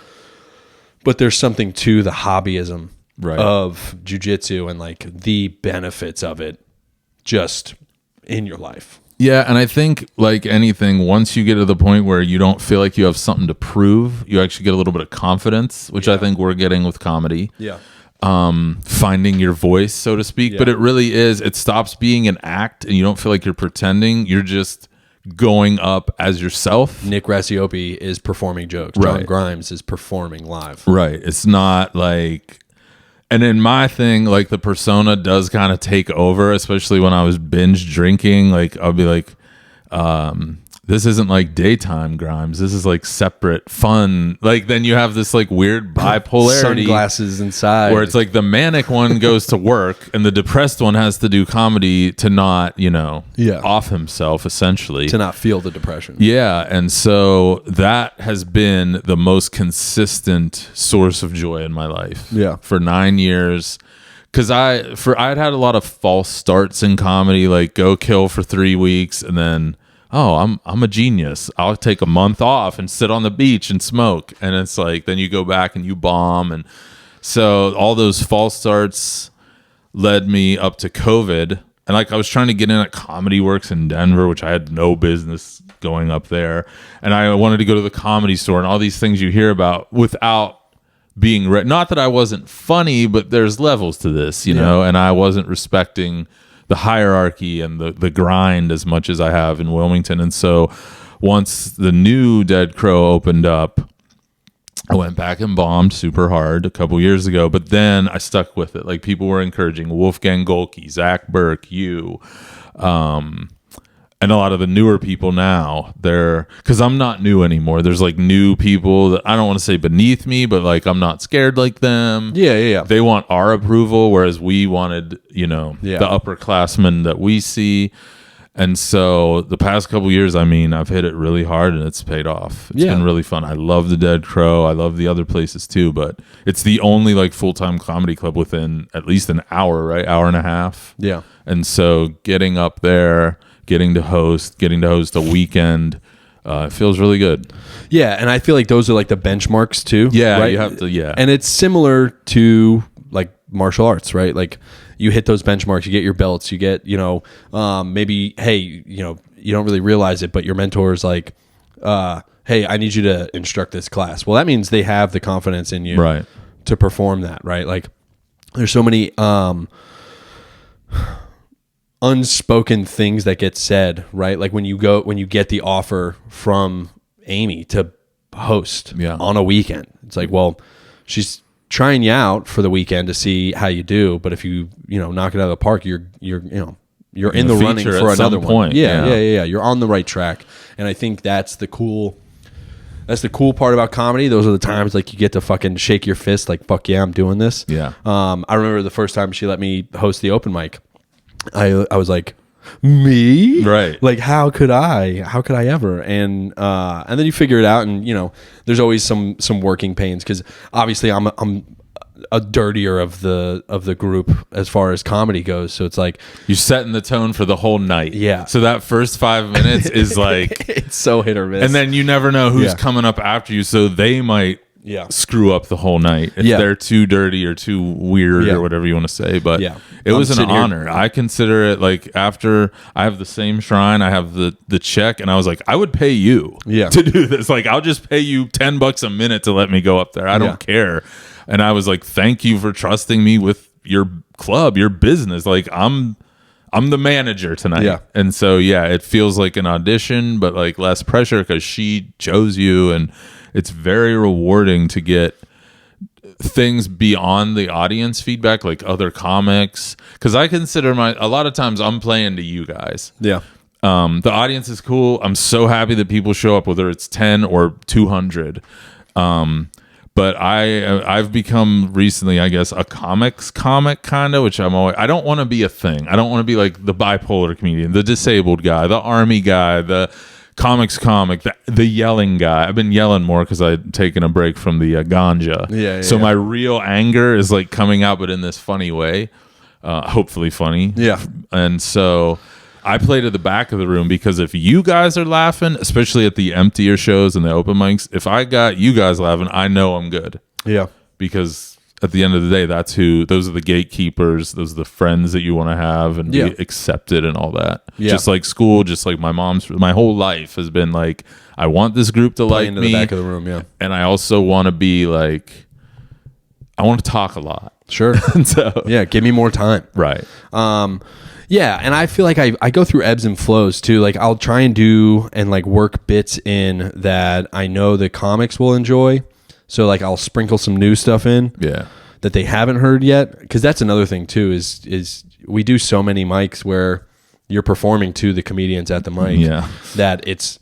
Speaker 1: But there's something to the hobbyism of jiu-jitsu and like the benefits of it just in your life.
Speaker 2: Yeah, and I think like anything, once you get to the point where you don't feel like you have something to prove, you actually get a little bit of confidence, which I think we're getting with comedy.
Speaker 1: Yeah.
Speaker 2: Finding your voice, so to speak.
Speaker 1: Yeah.
Speaker 2: But it really is, it stops being an act and you don't feel like you're pretending. You're just going up as yourself.
Speaker 1: Nick Racioppi is performing jokes. John
Speaker 2: Right.
Speaker 1: Grimes is performing live.
Speaker 2: Right. It's not like, and in my thing, like the persona does kind of take over, especially when I was binge drinking. Like I'll be like, this isn't like daytime Grimes. This is like separate fun. Like then you have this like weird bipolarity.
Speaker 1: Sunglasses inside.
Speaker 2: Where it's like the manic one goes to work and the depressed one has to do comedy to not, off himself essentially.
Speaker 1: to not feel the depression.
Speaker 2: Yeah, and so that has been the most consistent source of joy in my life.
Speaker 1: Yeah.
Speaker 2: For 9 years. Because I'd had a lot of false starts in comedy, like go kill for 3 weeks and then oh, I'm a genius. I'll take a month off and sit on the beach and smoke. And it's like, then you go back and you bomb. And so all those false starts led me up to COVID. And like I was trying to get in at Comedy Works in Denver, which I had no business going up there. And I wanted to go to the Comedy Store and all these things you hear about without being not that I wasn't funny, but there's levels to this, you know, and I wasn't respecting the hierarchy and the grind as much as I have in Wilmington. And so once the new Dead Crow opened up, I went back and bombed super hard a couple years ago, but then I stuck with it. Like people were encouraging Wolfgang Golke, Zach Burke, you, and a lot of the newer people now, because I'm not new anymore. There's like new people that I don't want to say beneath me, but like I'm not scared like them.
Speaker 1: Yeah.
Speaker 2: They want our approval, whereas we wanted, the upperclassmen that we see. And so the past couple years, I mean, I've hit it really hard and it's paid off. It's been really fun. I love the Dead Crow. I love the other places too, but it's the only like full-time comedy club within at least an hour, right? Hour and a half.
Speaker 1: Yeah.
Speaker 2: And so getting up there, getting to host a weekend, it feels really good.
Speaker 1: Yeah, and I feel like those are like the benchmarks too.
Speaker 2: Yeah,
Speaker 1: right?
Speaker 2: you have to. Yeah,
Speaker 1: and it's similar to like martial arts, right? Like you hit those benchmarks, you get your belts, you get maybe you don't really realize it, but your mentor is like, hey, I need you to instruct this class. Well, that means they have the confidence in you,
Speaker 2: right,
Speaker 1: to perform that, right? Like there's so many unspoken things that get said, right? Like when you get the offer from Amy to host on a weekend, it's like, well, she's trying you out for the weekend to see how you do, but if you knock it out of the park, you're in the running for another one. Yeah. You're on the right track. And I think that's the cool part about comedy. Those are the times like you get to fucking shake your fist like, fuck yeah, I'm doing this.
Speaker 2: Yeah.
Speaker 1: I remember the first time she let me host the open mic. I was like, me?
Speaker 2: Right.
Speaker 1: Like how could I ever? And then you figure it out, and there's always some working pains, because obviously I'm a dirtier of the group as far as comedy goes. So it's like
Speaker 2: you're setting the tone for the whole night.
Speaker 1: Yeah.
Speaker 2: So that first 5 minutes is like
Speaker 1: it's so hit or miss.
Speaker 2: And then you never know who's coming up after you, so they might screw up the whole night if they're too dirty or too weird or whatever you want to say. But it was an honor. I consider it like, after I have the same shrine, I have the check, and I was like, I would pay you to do this. Like, I'll just pay you $10 a minute to let me go up there. I don't care. And I was like, thank you for trusting me with your club, your business. Like, I'm the manager tonight. Yeah. And so it feels like an audition, but like less pressure because she chose you, and it's very rewarding to get things beyond the audience feedback, like other comics, because I consider a lot of times I'm playing to you guys. The audience is cool. I'm so happy that people show up, whether it's 10 or 200. But I've become recently, I guess, a comics comic kind of, which I don't want to be a thing. I don't want to be like the bipolar comedian, the disabled guy, the army guy, the comics comic, the yelling guy. I've been yelling more because I've taken a break from the ganja. So my real anger is like coming out, but in this funny way, hopefully funny. And so I play to the back of the room, because if you guys are laughing, especially at the emptier shows and the open mics, if I got you guys laughing, I know I'm good. Because at the end of the day, those are the gatekeepers. Those are the friends that you want to have and be accepted and all that. Just like school, just like my whole life has been like, I want this group to like me. The back of the room, and I also want to be like, I want to talk a lot.
Speaker 1: Sure.
Speaker 2: So
Speaker 1: give me more time.
Speaker 2: Right.
Speaker 1: And I feel like I go through ebbs and flows too. Like I'll try and do and like work bits in that I know the comics will enjoy. So like I'll sprinkle some new stuff in that they haven't heard yet. Because that's another thing too, is we do so many mics where you're performing to the comedians at the mic that it's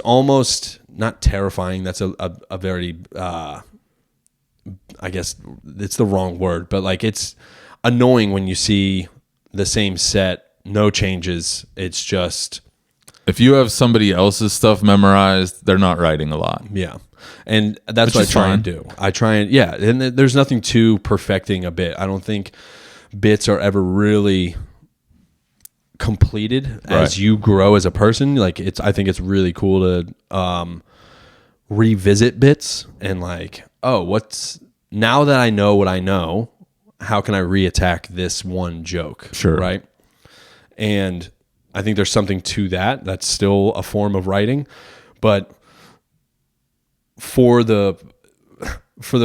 Speaker 1: almost not terrifying. That's a very, I guess it's the wrong word, but like it's annoying when you see the same set, no changes. It's just,
Speaker 2: if you have somebody else's stuff memorized, they're not writing a lot.
Speaker 1: And that's what I try and do. I try and and there's nothing to perfecting a bit. I don't think bits are ever really completed as
Speaker 2: Right.
Speaker 1: you grow as a person. Like I think it's really cool to revisit bits and like, now that I know what I know, how can I reattack this one joke?
Speaker 2: Sure.
Speaker 1: Right. And I think there's something to that. That's still a form of writing, but for the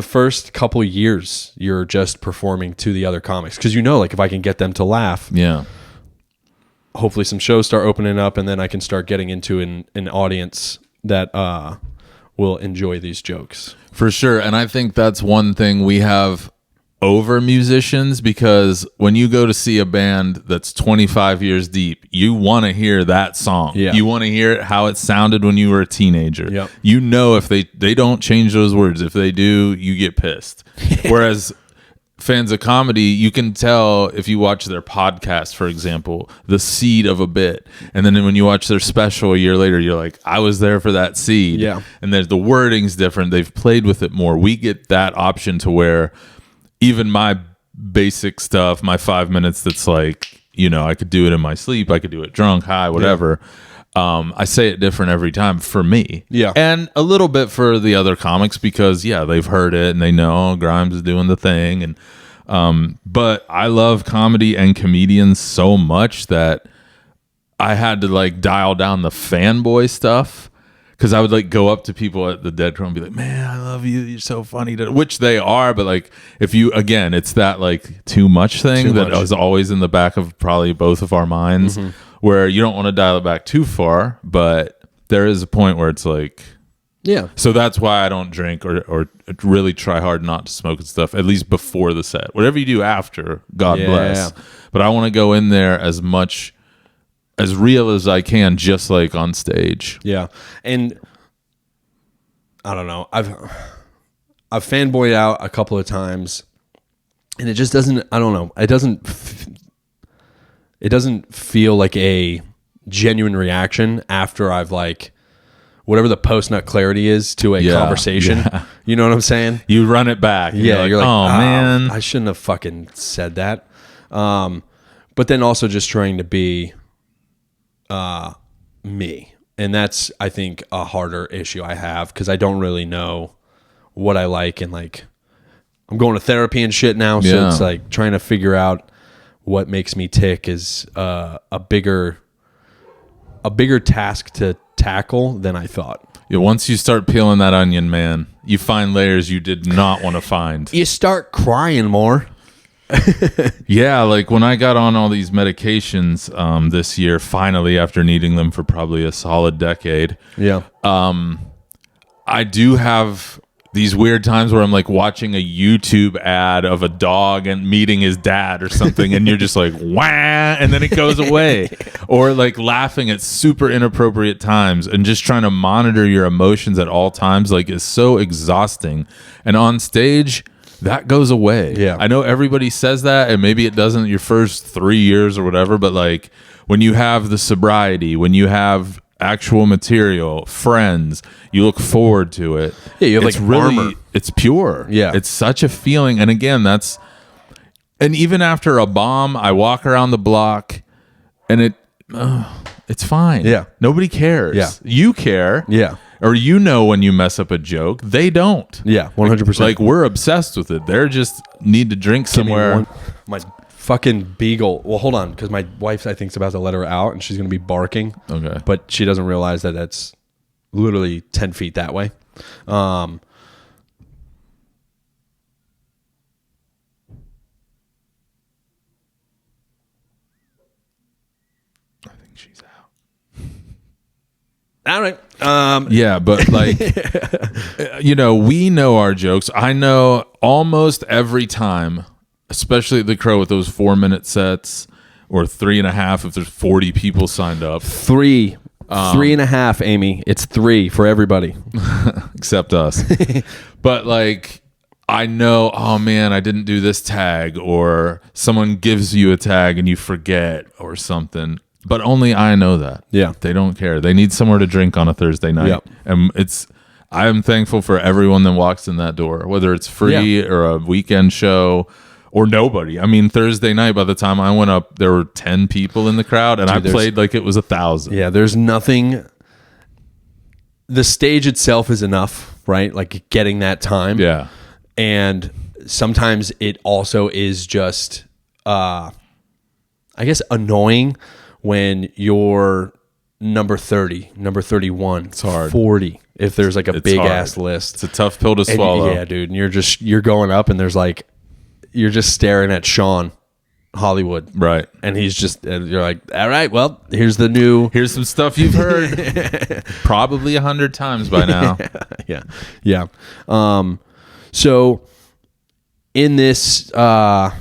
Speaker 1: first couple of years, you're just performing to the other comics because like if I can get them to laugh,
Speaker 2: Yeah.
Speaker 1: hopefully some shows start opening up, and then I can start getting into an audience that will enjoy these jokes.
Speaker 2: For sure. And I think that's one thing we have over musicians, because when you go to see a band that's 25 years deep, you want to hear that song.
Speaker 1: Yeah.
Speaker 2: You want to hear how it sounded when you were a teenager.
Speaker 1: Yep.
Speaker 2: You know, if they don't change those words, if they do, you get pissed. Whereas fans of comedy, you can tell if you watch their podcast, for example, the seed of a bit. And then when you watch their special a year later, you're like, I was there for that seed.
Speaker 1: Yeah.
Speaker 2: And there's the wording's different. They've played with it more. We get that option to where even my basic stuff, my 5 minutes, that's like, I could do it in my sleep. I could do it drunk, high, whatever. Yeah. I say it different every time for me.
Speaker 1: Yeah.
Speaker 2: And a little bit for the other comics because, they've heard it and they know Grimes is doing the thing. And but I love comedy and comedians so much that I had to like dial down the fanboy stuff. Because I would like go up to people at the Dead Crow and be like, man, I love you. You're so funny. Which they are. But like, if you, again, it's that like too much thing that is always in the back of probably both of our minds, where you don't want to dial it back too far. But there is a point where it's like,
Speaker 1: Yeah.
Speaker 2: so that's why I don't drink or really try hard not to smoke and stuff, at least before the set. Whatever you do after, God bless. But I want to go in there as real as I can, just like on stage.
Speaker 1: Yeah. And I don't know. I've fanboyed out a couple of times, and it just doesn't, I don't know. It doesn't feel like a genuine reaction after I've like whatever the post-nut clarity is to a conversation. Yeah. You know what I'm saying?
Speaker 2: You run it back.
Speaker 1: Yeah. You're like,
Speaker 2: oh man,
Speaker 1: I shouldn't have fucking said that. But then also just trying to be me. And that's, I think, a harder issue I have because I don't really know what I like. And like, I'm going to therapy and shit now. So it's like trying to figure out what makes me tick is a bigger task to tackle than I thought.
Speaker 2: Yeah, once you start peeling that onion, man, you find layers you did not want to find.
Speaker 1: You start crying more.
Speaker 2: Yeah, like when I got on all these medications this year, finally, after needing them for probably a solid decade, I do have these weird times where I'm like watching a YouTube ad of a dog and meeting his dad or something, and you're just like, wah, and then it goes away. Or like laughing at super inappropriate times and just trying to monitor your emotions at all times, like, is so exhausting. And on stage, that goes away.
Speaker 1: Yeah.
Speaker 2: I know everybody says that, and maybe it doesn't your first 3 years or whatever, but like when you have the sobriety, when you have actual material, friends, you look forward to it.
Speaker 1: Yeah, you have
Speaker 2: it's
Speaker 1: like
Speaker 2: really
Speaker 1: armor.
Speaker 2: It's pure.
Speaker 1: Yeah.
Speaker 2: It's such a feeling. And again, and even after a bomb, I walk around the block and it's fine.
Speaker 1: Yeah.
Speaker 2: Nobody cares.
Speaker 1: Yeah.
Speaker 2: You care.
Speaker 1: Yeah.
Speaker 2: Or when you mess up a joke. They don't.
Speaker 1: Yeah, 100%.
Speaker 2: Like we're obsessed with it. They're just need to drink somewhere.
Speaker 1: My fucking beagle. Well, hold on, because my wife, I think, is about to let her out, and she's going to be barking.
Speaker 2: Okay.
Speaker 1: But she doesn't realize that that's literally 10 feet that way. I
Speaker 2: think she's out.
Speaker 1: All right.
Speaker 2: Yeah, but like, we know our jokes. I know almost every time, especially at the Crow with those 4-minute sets or 3.5 if there's 40 people signed up.
Speaker 1: 3. 3.5, Amy. It's 3 for everybody.
Speaker 2: Except us. But like, I know, oh man, I didn't do this tag, or someone gives you a tag and you forget or something. But only I know that.
Speaker 1: Yeah.
Speaker 2: They don't care. They need somewhere to drink on a Thursday night.
Speaker 1: Yep.
Speaker 2: And I am thankful for everyone that walks in that door, whether it's free or a weekend show or nobody. I mean, Thursday night, by the time I went up, there were 10 people in the crowd, and
Speaker 1: Dude,
Speaker 2: I played like it was 1,000.
Speaker 1: Yeah, there's nothing. The stage itself is enough, right? Like getting that time.
Speaker 2: Yeah.
Speaker 1: And sometimes it also is just, I guess, annoying when you're number 30, number 31, it's
Speaker 2: hard.
Speaker 1: 40. If there's like a big
Speaker 2: hard.
Speaker 1: ass list,
Speaker 2: It's a tough pill to swallow.
Speaker 1: yeah, dude. And you're going up, and there's like, you're just staring at Sean Hollywood,
Speaker 2: Right.
Speaker 1: and you're like, all right, well, here's the new.
Speaker 2: Here's some stuff you've heard probably 100 times by now.
Speaker 1: Yeah. So in this, I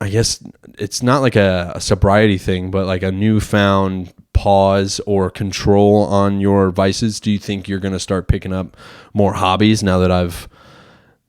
Speaker 1: guess it's not like a sobriety thing, but like a newfound pause or control on your vices. Do you think you're going to start picking up more hobbies now that I've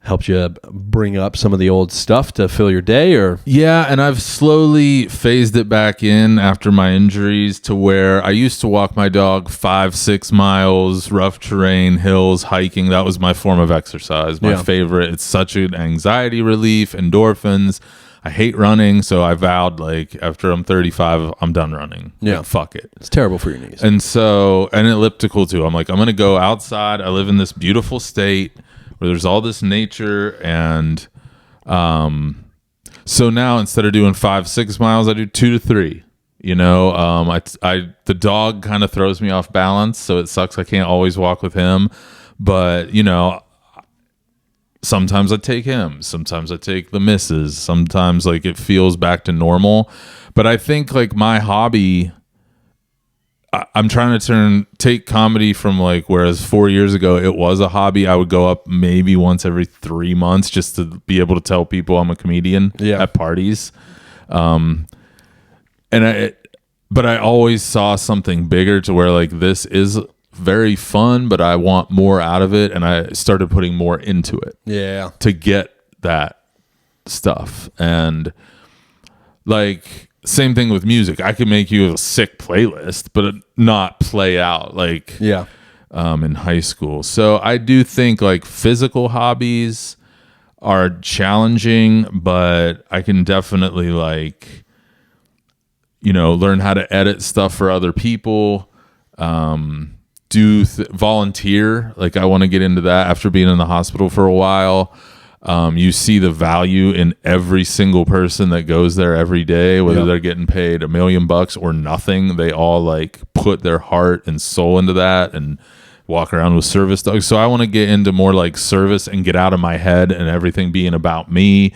Speaker 1: helped you bring up some of the old stuff to fill your day? Or
Speaker 2: Yeah, and I've slowly phased it back in after my injuries to where I used to walk my dog 5-6 miles, rough terrain, hills, hiking. That was my form of exercise, my favorite. It's such an anxiety relief, endorphins. I hate running, so I vowed, like, after I'm 35, I'm done running.
Speaker 1: Yeah.
Speaker 2: Like, fuck it.
Speaker 1: it's terrible for your knees.
Speaker 2: And so, and elliptical too. I'm like, I'm going to go outside. I live in this beautiful state where there's all this nature. And so now instead of doing 5-6 miles, I do 2 to 3. You know, the dog kind of throws me off balance, so it sucks. I can't always walk with him, but you know, sometimes I take him, sometimes I take the missus, sometimes like it feels back to normal. But I think like my hobby, I'm trying to take comedy from like, whereas 4 years ago it was a hobby, I would go up maybe once every 3 months just to be able to tell people I'm a comedian at parties. But I always saw something bigger to where like, this is very fun, but I want more out of it. And I started putting more into it to get that stuff. And like, same thing with music. I could make you a sick playlist, but not play out like in high school. So I do think like physical hobbies are challenging, but I can definitely like, you know, learn how to edit stuff for other people, volunteer. Like I want to get into that after being in the hospital for a while. You see the value in every single person that goes there every day, whether they're getting paid $1 million or nothing. They all like put their heart and soul into that and walk around with service dogs. So I want to get into more like service and get out of my head and everything being about me.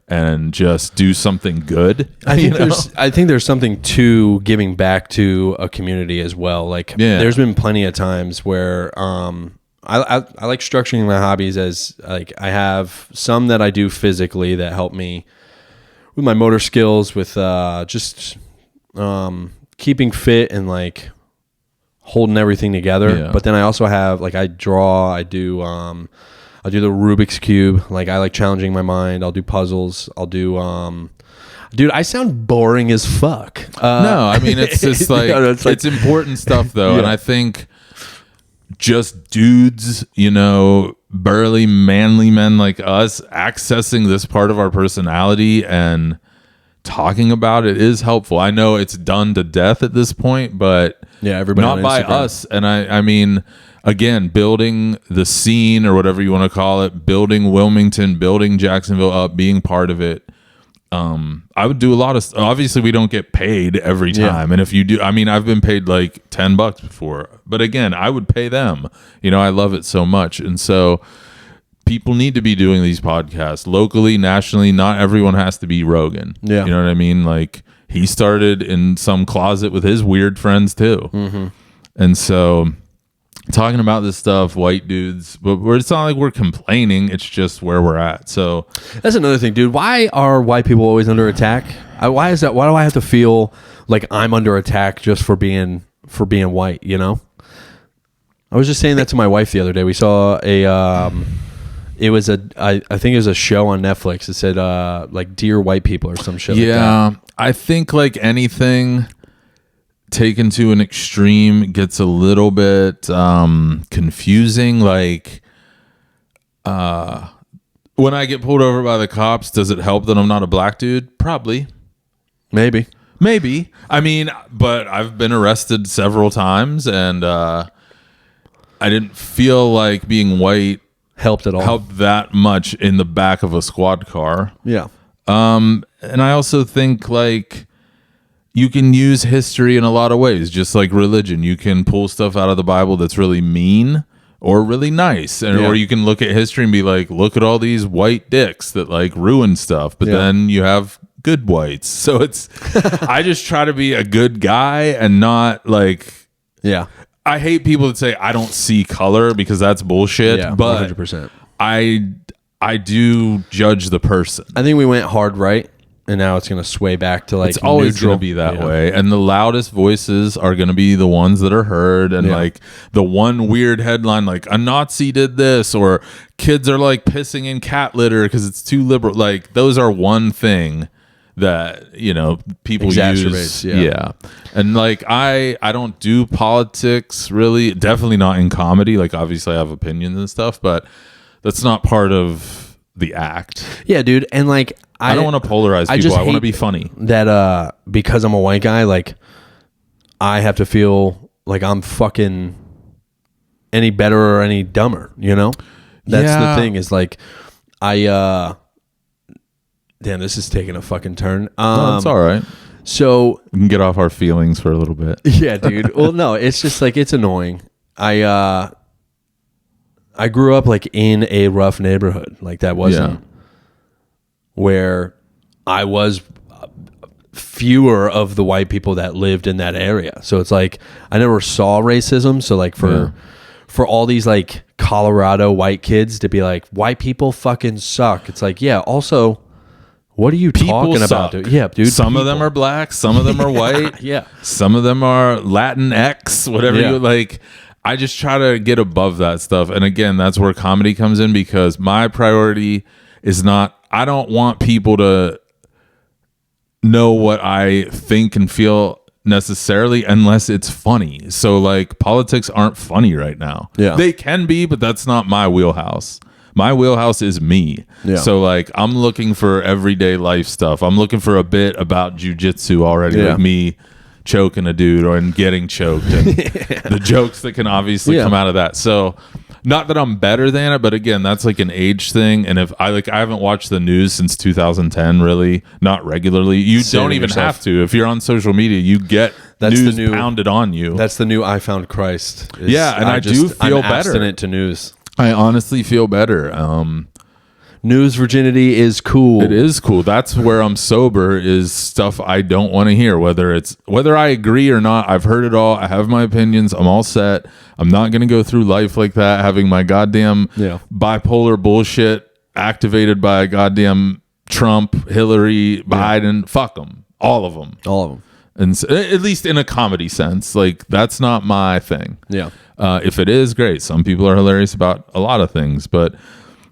Speaker 2: And just do something good.
Speaker 1: I think there's something to giving back to a community as well. Like there's been plenty of times where I like structuring my hobbies as like I have some that I do physically that help me with my motor skills, with just keeping fit and like holding everything together. But then I also have like I draw, I do the Rubik's Cube. Like I like challenging my mind. I'll do puzzles. I'll do dude, I sound boring as fuck.
Speaker 2: No, I mean it's just like it's important stuff though. And I think just dudes, you know, burly, manly men like us accessing this part of our personality and talking about it is helpful. I know it's done to death at this point, but
Speaker 1: everybody
Speaker 2: not by us. And I mean, again, building the scene or whatever you want to call it, building Wilmington, building Jacksonville up, being part of it. I would do a lot of obviously we don't get paid every time. And if you do, I mean, I've been paid like $10 before, but again, I would pay them, you know, I love it so much. And so people need to be doing these podcasts locally, nationally. Not everyone has to be Rogan. You know what I mean? Like he started in some closet with his weird friends too. And so talking about this stuff, white dudes, but it's not like we're complaining. It's just where we're at. So
Speaker 1: that's another thing, dude. Why are white people always under attack? Why is that? Why do I have to feel like I'm under attack just for being white? You know, I was just saying that to my wife the other day. We saw I think it was a show on Netflix. It said like Dear White People or some shit.
Speaker 2: Yeah, like that. I think like anything taken to an extreme gets a little bit confusing. Like When I get pulled over by the cops, does it help that I'm not a black dude? Probably.
Speaker 1: Maybe.
Speaker 2: I mean, but I've been arrested several times, and I didn't feel like being white
Speaker 1: Helped at all.
Speaker 2: helped that much in the back of a squad car.
Speaker 1: Yeah.
Speaker 2: And I also think like you can use history in a lot of ways, just like religion. You can pull stuff out of the Bible that's really mean or really nice, and
Speaker 1: Yeah.
Speaker 2: or you can look at history and be like, look at all these white dicks that like ruin stuff. But then you have good whites, so it's I just try to be a good guy and not like.
Speaker 1: Yeah.
Speaker 2: I hate people that say I don't see color because that's bullshit.
Speaker 1: Yeah.
Speaker 2: But
Speaker 1: 100%.
Speaker 2: I do judge the person.
Speaker 1: I think we went hard right, and now it's going to sway back to like
Speaker 2: It's always
Speaker 1: neutral.
Speaker 2: going to be that way. And the loudest voices are going to be the ones that are heard. And like the one weird headline, like a Nazi did this, or kids are like pissing in cat litter because it's too liberal. Like those are one thing that, you know, people
Speaker 1: Exacerbates,
Speaker 2: use.
Speaker 1: yeah.
Speaker 2: And like I don't do politics really, definitely not in comedy. Like obviously I have opinions and stuff, but that's not part of the act.
Speaker 1: Yeah, dude. And like,
Speaker 2: I don't want to polarize people. I want to
Speaker 1: hate
Speaker 2: be funny.
Speaker 1: That because I'm a white guy, like I have to feel like I'm fucking any better or any dumber, you know? That's
Speaker 2: Yeah.
Speaker 1: the thing is like damn, this is taking a fucking turn.
Speaker 2: No, it's all right.
Speaker 1: So
Speaker 2: We can get off our feelings for a little bit.
Speaker 1: yeah, dude. Well, no, it's just like it's annoying. I grew up like in a rough neighborhood. Like that wasn't where I was fewer of the white people that lived in that area. So it's like I never saw racism. So like for all these like Colorado white kids to be like white people fucking suck. It's like, yeah, also what are you talking about, dude? Yeah, dude.
Speaker 2: Some of them are black, some of them are white.
Speaker 1: Yeah.
Speaker 2: Some of them are Latin X, whatever
Speaker 1: Yeah.
Speaker 2: you like. I just try to get above that stuff. And again, that's where comedy comes in, because my priority is not, I don't want people to know what I think and feel necessarily unless it's funny. So like politics aren't funny right now.
Speaker 1: Yeah.
Speaker 2: They can be, but that's not my wheelhouse. My wheelhouse is me.
Speaker 1: Yeah.
Speaker 2: So like I'm looking for everyday life stuff. I'm looking for a bit about jujitsu already,
Speaker 1: Yeah.
Speaker 2: like me choking a dude or and getting choked, and the jokes that can obviously come out of that. So not that I'm better than it, but again, that's like an age thing. And if I haven't watched the news since 2010, really, not regularly. You don't even have to. If you're on social media, you get news pounded on you.
Speaker 1: That's the new I Found Christ.
Speaker 2: Yeah, and I do feel
Speaker 1: I'm
Speaker 2: better.
Speaker 1: abstinent to news.
Speaker 2: I honestly feel better.
Speaker 1: News virginity is cool.
Speaker 2: It is cool. That's where I'm sober, is stuff I don't want to hear, whether I agree or not. I've heard it all. I have my opinions. I'm all set. I'm not going to go through life like that, having my goddamn bipolar bullshit activated by goddamn Trump, Hillary, Biden. Fuck them. All of them.
Speaker 1: All of them.
Speaker 2: And so, at least in a comedy sense, like that's not my thing.
Speaker 1: Yeah.
Speaker 2: If it is, great. Some people are hilarious about a lot of things, but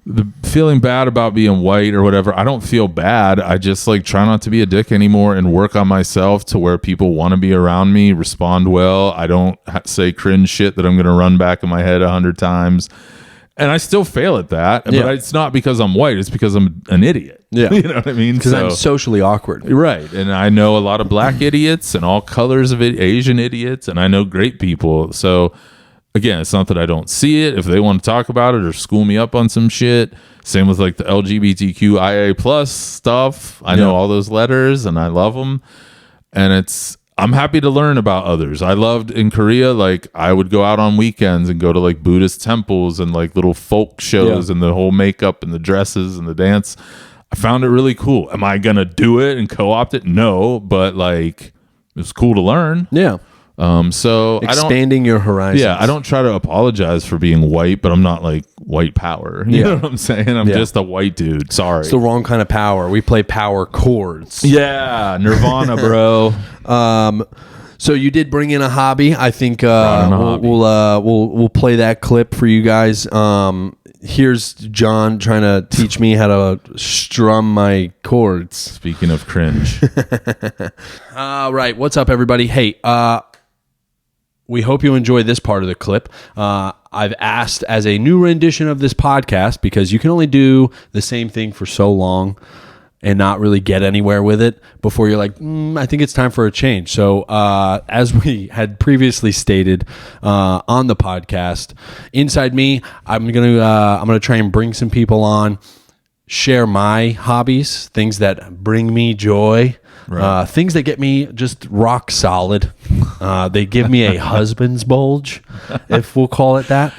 Speaker 2: the feeling bad about being white or whatever, I don't feel bad. I just like try not to be a dick anymore and work on myself to where people want to be around me, respond well. I don't say cringe shit that I'm going to run back in my head 100 times. And I still fail at that, but it's not because I'm white. It's because I'm an idiot.
Speaker 1: Yeah.
Speaker 2: You know what I mean?
Speaker 1: Because I'm socially awkward.
Speaker 2: Right. And I know a lot of black idiots and all colors of Asian idiots, and I know great people. So again, it's not that I don't see it. If they want to talk about it or school me up on some shit, same with like the LGBTQIA plus stuff. I know all those letters and I love them. And I'm happy to learn about others. I loved in Korea, like I would go out on weekends and go to like Buddhist temples and like little folk shows and the whole makeup and the dresses and the dance. I found it really cool. Am I going to do it and co-opt it? No, but like it's cool to learn.
Speaker 1: Yeah.
Speaker 2: So
Speaker 1: expanding your horizons.
Speaker 2: Yeah, I don't try to apologize for being white, but I'm not like white power. You know what I'm saying? I'm just a white dude. Sorry.
Speaker 1: It's the wrong kind of power. We play power chords.
Speaker 2: Yeah, Nirvana, bro.
Speaker 1: So you did bring in a hobby. I think
Speaker 2: hobby.
Speaker 1: we'll play that clip for you guys. Here's John trying to teach me how to strum my chords.
Speaker 2: Speaking of cringe.
Speaker 1: All right, what's up, everybody? Hey, we hope you enjoy this part of the clip. I I've asked as a new rendition of this podcast, because you can only do the same thing for so long and not really get anywhere with it before you're like, I think it's time for a change. So as we had previously stated on the podcast, Inside Me, I'm gonna try and bring some people on, share my hobbies, things that bring me joy, things that get me just rock solid. They give me a husband's bulge, if we'll call it that.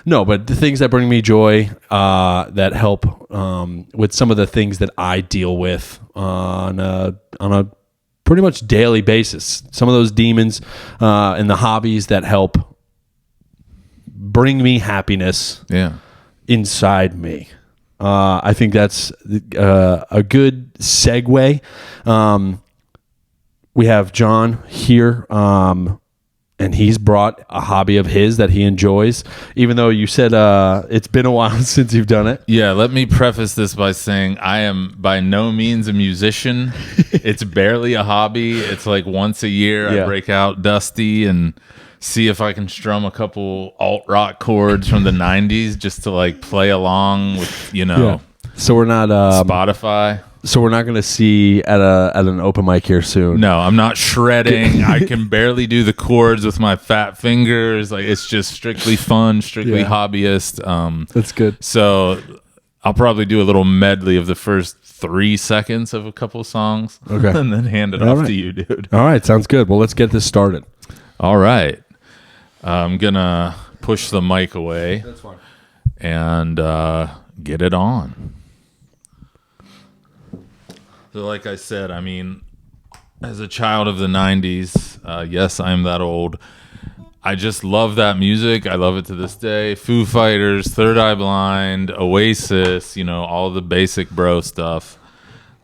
Speaker 1: No, but the things that bring me joy, that help with some of the things that I deal with on a pretty much daily basis. Some of those demons and the hobbies that help bring me happiness inside me. I think that's a good segue. We have John here, and he's brought a hobby of his that he enjoys, even though you said it's been a while since you've done it.
Speaker 2: Yeah, let me preface this by saying I am by no means a musician. It's barely a hobby. It's like once a year I break out Dusty and see if I can strum a couple alt rock chords from the 90s just to like play along with,
Speaker 1: So we're not
Speaker 2: Spotify.
Speaker 1: So we're not going to see at an open mic here soon.
Speaker 2: No, I'm not shredding. I can barely do the chords with my fat fingers. Like, it's just strictly fun, strictly hobbyist.
Speaker 1: That's good.
Speaker 2: So I'll probably do a little medley of the first 3 seconds of a couple songs, and then hand it off to you, dude.
Speaker 1: All right, sounds good. Well, let's get this started.
Speaker 2: All right. I'm going to push the mic away.
Speaker 1: That's fine.
Speaker 2: And get it on. So like I said, I mean, as a child of the 90s, yes, I'm that old. I just love that music. I love it to this day. Foo Fighters, Third Eye Blind, Oasis, all the basic bro stuff.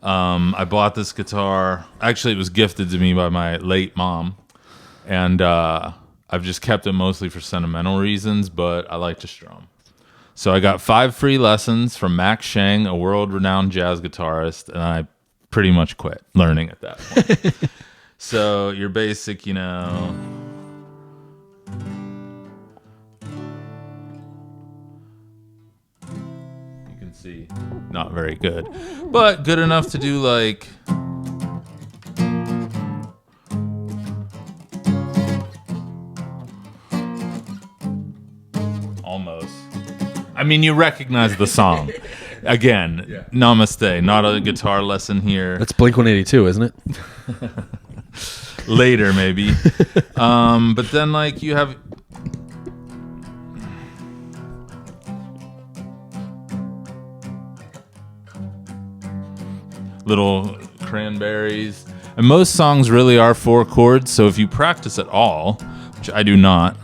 Speaker 2: I bought this guitar. Actually, it was gifted to me by my late mom. And I've just kept it mostly for sentimental reasons, but I like to strum. So I got 5 free lessons from Max Shang, a world-renowned jazz guitarist, and I pretty much quit learning at that point. So your basic, you can see, not very good, but good enough to do like almost. I mean, you recognize the song. Again, namaste. Not a guitar lesson here.
Speaker 1: That's Blink-182, isn't it?
Speaker 2: Later, maybe. But then, like, you have little cranberries. And most songs really are 4 chords. So if you practice at all, which I do not,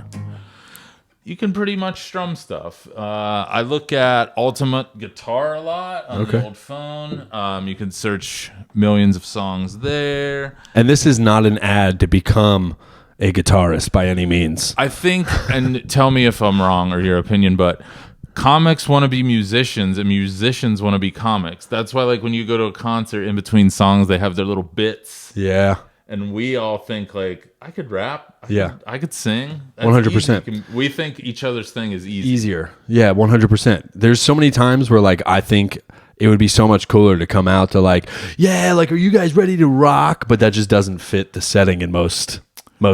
Speaker 2: you can pretty much strum stuff. I look at Ultimate Guitar a lot on the old phone. You can search millions of songs there.
Speaker 1: And this is not an ad to become a guitarist by any means.
Speaker 2: I think, and tell me if I'm wrong or your opinion, but comics want to be musicians and musicians want to be comics. That's why, like, when you go to a concert, in between songs, they have their little bits.
Speaker 1: Yeah.
Speaker 2: And we all think, like, I could rap. I could sing.
Speaker 1: 100%.
Speaker 2: We think each other's thing is easy.
Speaker 1: Easier. Yeah, 100%. There's so many times where, like, I think it would be so much cooler to come out to, like, yeah, like, are you guys ready to rock? But that just doesn't fit the setting in most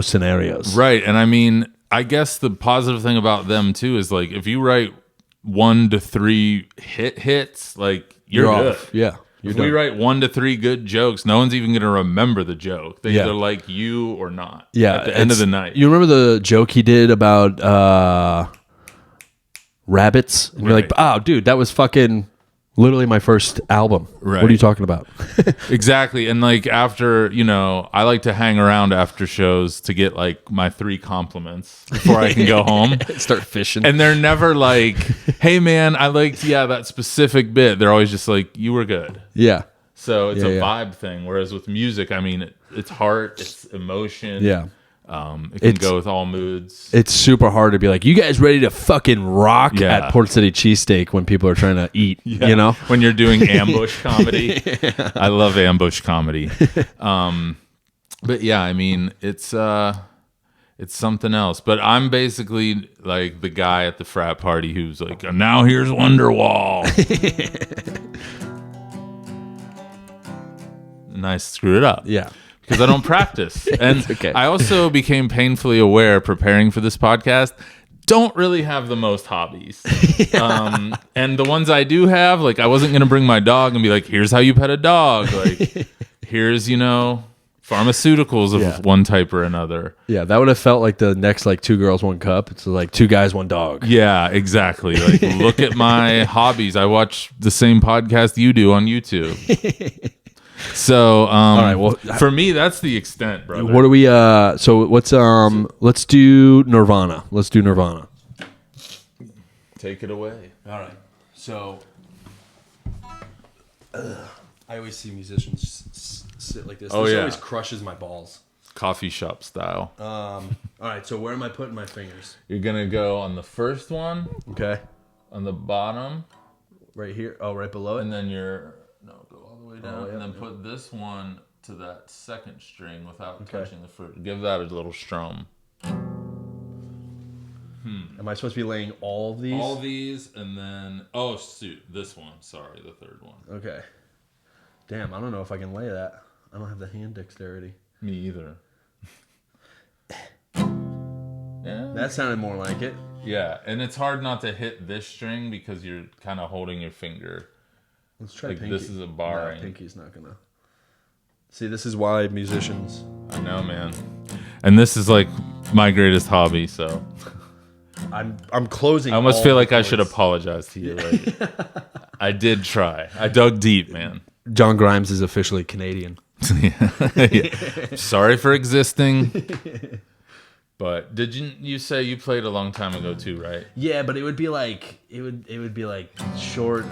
Speaker 1: scenarios.
Speaker 2: Right. And I mean, I guess the positive thing about them, too, is, like, if you write 1 to 3 hits, like, you're good.
Speaker 1: Off. Yeah.
Speaker 2: If we write 1 to 3 good jokes, no one's even going to remember the joke. They either like you or not.
Speaker 1: Yeah,
Speaker 2: at the end of the night.
Speaker 1: You remember the joke he did about rabbits? And you're like, oh, dude, that was fucking literally my first album.
Speaker 2: Right.
Speaker 1: What are you talking about?
Speaker 2: Exactly. And like after, I like to hang around after shows to get like my 3 compliments before I can go home.
Speaker 1: Start fishing.
Speaker 2: And they're never like, hey man, I liked, that specific bit. They're always just like, you were good.
Speaker 1: Yeah.
Speaker 2: So it's a vibe thing. Whereas with music, I mean, it's heart, it's emotion.
Speaker 1: Yeah.
Speaker 2: It can go with all moods.
Speaker 1: It's super hard to be like, you guys ready to fucking rock at Port City Cheesesteak when people are trying to eat,
Speaker 2: When you're doing ambush comedy. I love ambush comedy. But yeah, I mean, it's It's something else. But I'm basically like the guy at the frat party who's like, and now here's Wonderwall. And I screw it up.
Speaker 1: Yeah.
Speaker 2: Because I don't practice. And
Speaker 1: okay.
Speaker 2: I also became painfully aware preparing for this podcast, don't really have the most hobbies. And the ones I do have, like I wasn't going to bring my dog and be like, here's how you pet a dog. Like, here's, pharmaceuticals of one type or another.
Speaker 1: Yeah, that would have felt like the next like 2 girls, 1 cup. It's like 2 guys, 1 dog.
Speaker 2: Yeah, exactly. Like, look at my hobbies. I watch the same podcast you do on YouTube. So, all
Speaker 1: right, well,
Speaker 2: for me, that's the extent, brother.
Speaker 1: What are we? So what's let's do Nirvana. Let's do Nirvana.
Speaker 2: Take it away.
Speaker 1: All right. So, I always see musicians sit like this.
Speaker 2: Oh,
Speaker 1: This
Speaker 2: yeah.
Speaker 1: always crushes my balls.
Speaker 2: Coffee shop style.
Speaker 1: All right. So where am I putting my fingers?
Speaker 2: You're gonna go on the first one,
Speaker 1: Okay.
Speaker 2: on the bottom,
Speaker 1: Right here. Oh, right below it.
Speaker 2: and then go all the way down,
Speaker 1: yeah,
Speaker 2: and then
Speaker 1: yeah.
Speaker 2: put this one to that second string without
Speaker 1: Okay.
Speaker 2: touching the fruit. Give that a little strum.
Speaker 1: Am I supposed to be laying all of these?
Speaker 2: All these, and then this one. Sorry, the third one.
Speaker 1: Okay. Damn, I don't know if I can lay that. I don't have the hand dexterity.
Speaker 2: Me either. Yeah.
Speaker 1: That sounded more like it.
Speaker 2: Yeah, and it's hard not to hit this string because you're kind of holding your finger.
Speaker 1: Let's try
Speaker 2: Like,
Speaker 1: pinky.
Speaker 2: this is a barring.
Speaker 1: No, pinky's not gonna. See, this is why musicians.
Speaker 2: I know, man. And this is like my greatest hobby, so
Speaker 1: I'm closing.
Speaker 2: I almost
Speaker 1: all
Speaker 2: feel
Speaker 1: the
Speaker 2: like I should
Speaker 1: chords.
Speaker 2: apologize to you. Like, I did try. I dug deep, man.
Speaker 1: John Grimes is officially Canadian.
Speaker 2: Yeah. Sorry for existing. But did you say you played a long time ago too, right?
Speaker 1: Yeah, but it would be like it would be like short,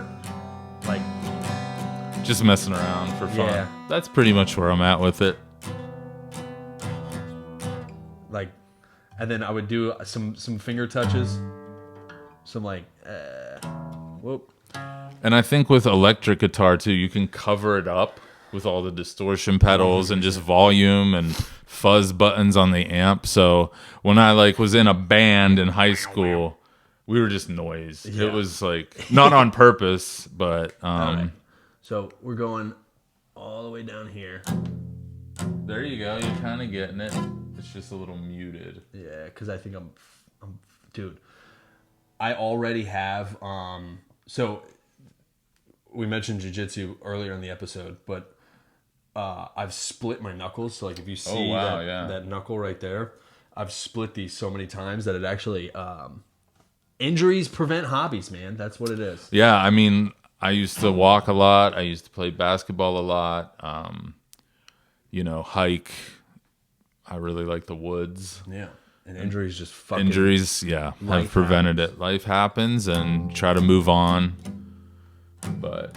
Speaker 1: like
Speaker 2: Just messing around for fun.
Speaker 1: Yeah.
Speaker 2: That's pretty much where I'm at with it.
Speaker 1: like, and then I would do some finger touches, some like whoop.
Speaker 2: And I think with electric guitar too, you can cover it up with all the distortion pedals and just volume and fuzz buttons on the amp. So when I was in a band in high school, we were just noise.
Speaker 1: Yeah.
Speaker 2: It was not on purpose, but
Speaker 1: Right. So we're going all the way down here.
Speaker 2: there you go. You're kind of getting it. It's just a little muted.
Speaker 1: Yeah, because I think I'm dude. I already have so we mentioned jiu-jitsu earlier in the episode, but I've split my knuckles. So like if you see
Speaker 2: wow,
Speaker 1: that,
Speaker 2: yeah.
Speaker 1: that knuckle right there, I've split these so many times that it actually injuries prevent hobbies, man. That's what it is.
Speaker 2: Yeah, I mean, I used to walk a lot. I used to play basketball a lot. Hike. I really like the woods.
Speaker 1: Yeah. And injuries just fucking
Speaker 2: Injuries, yeah, have
Speaker 1: life
Speaker 2: prevented it. Life happens, and try to move on. But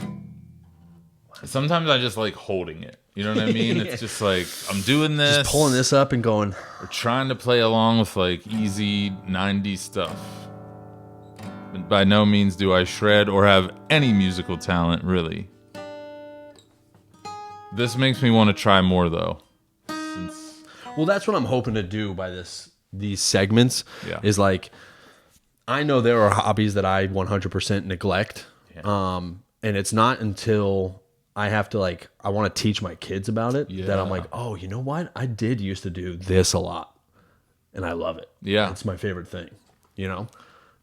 Speaker 2: sometimes I just like holding it. You know what I mean? It's just like I'm doing this,
Speaker 1: just pulling this up and going.
Speaker 2: or trying to play along with easy 90s stuff. But by no means do I shred or have any musical talent, really. This makes me want to try more, though.
Speaker 1: Well, that's what I'm hoping to do by these segments.
Speaker 2: Yeah.
Speaker 1: Is I know there are hobbies that I 100% neglect.
Speaker 2: Yeah.
Speaker 1: And it's not until I have to I want to teach my kids about it that I'm
Speaker 2: Yeah.
Speaker 1: like, oh, you know what? I did used to do this a lot, and I love it.
Speaker 2: Yeah.
Speaker 1: It's my favorite thing, and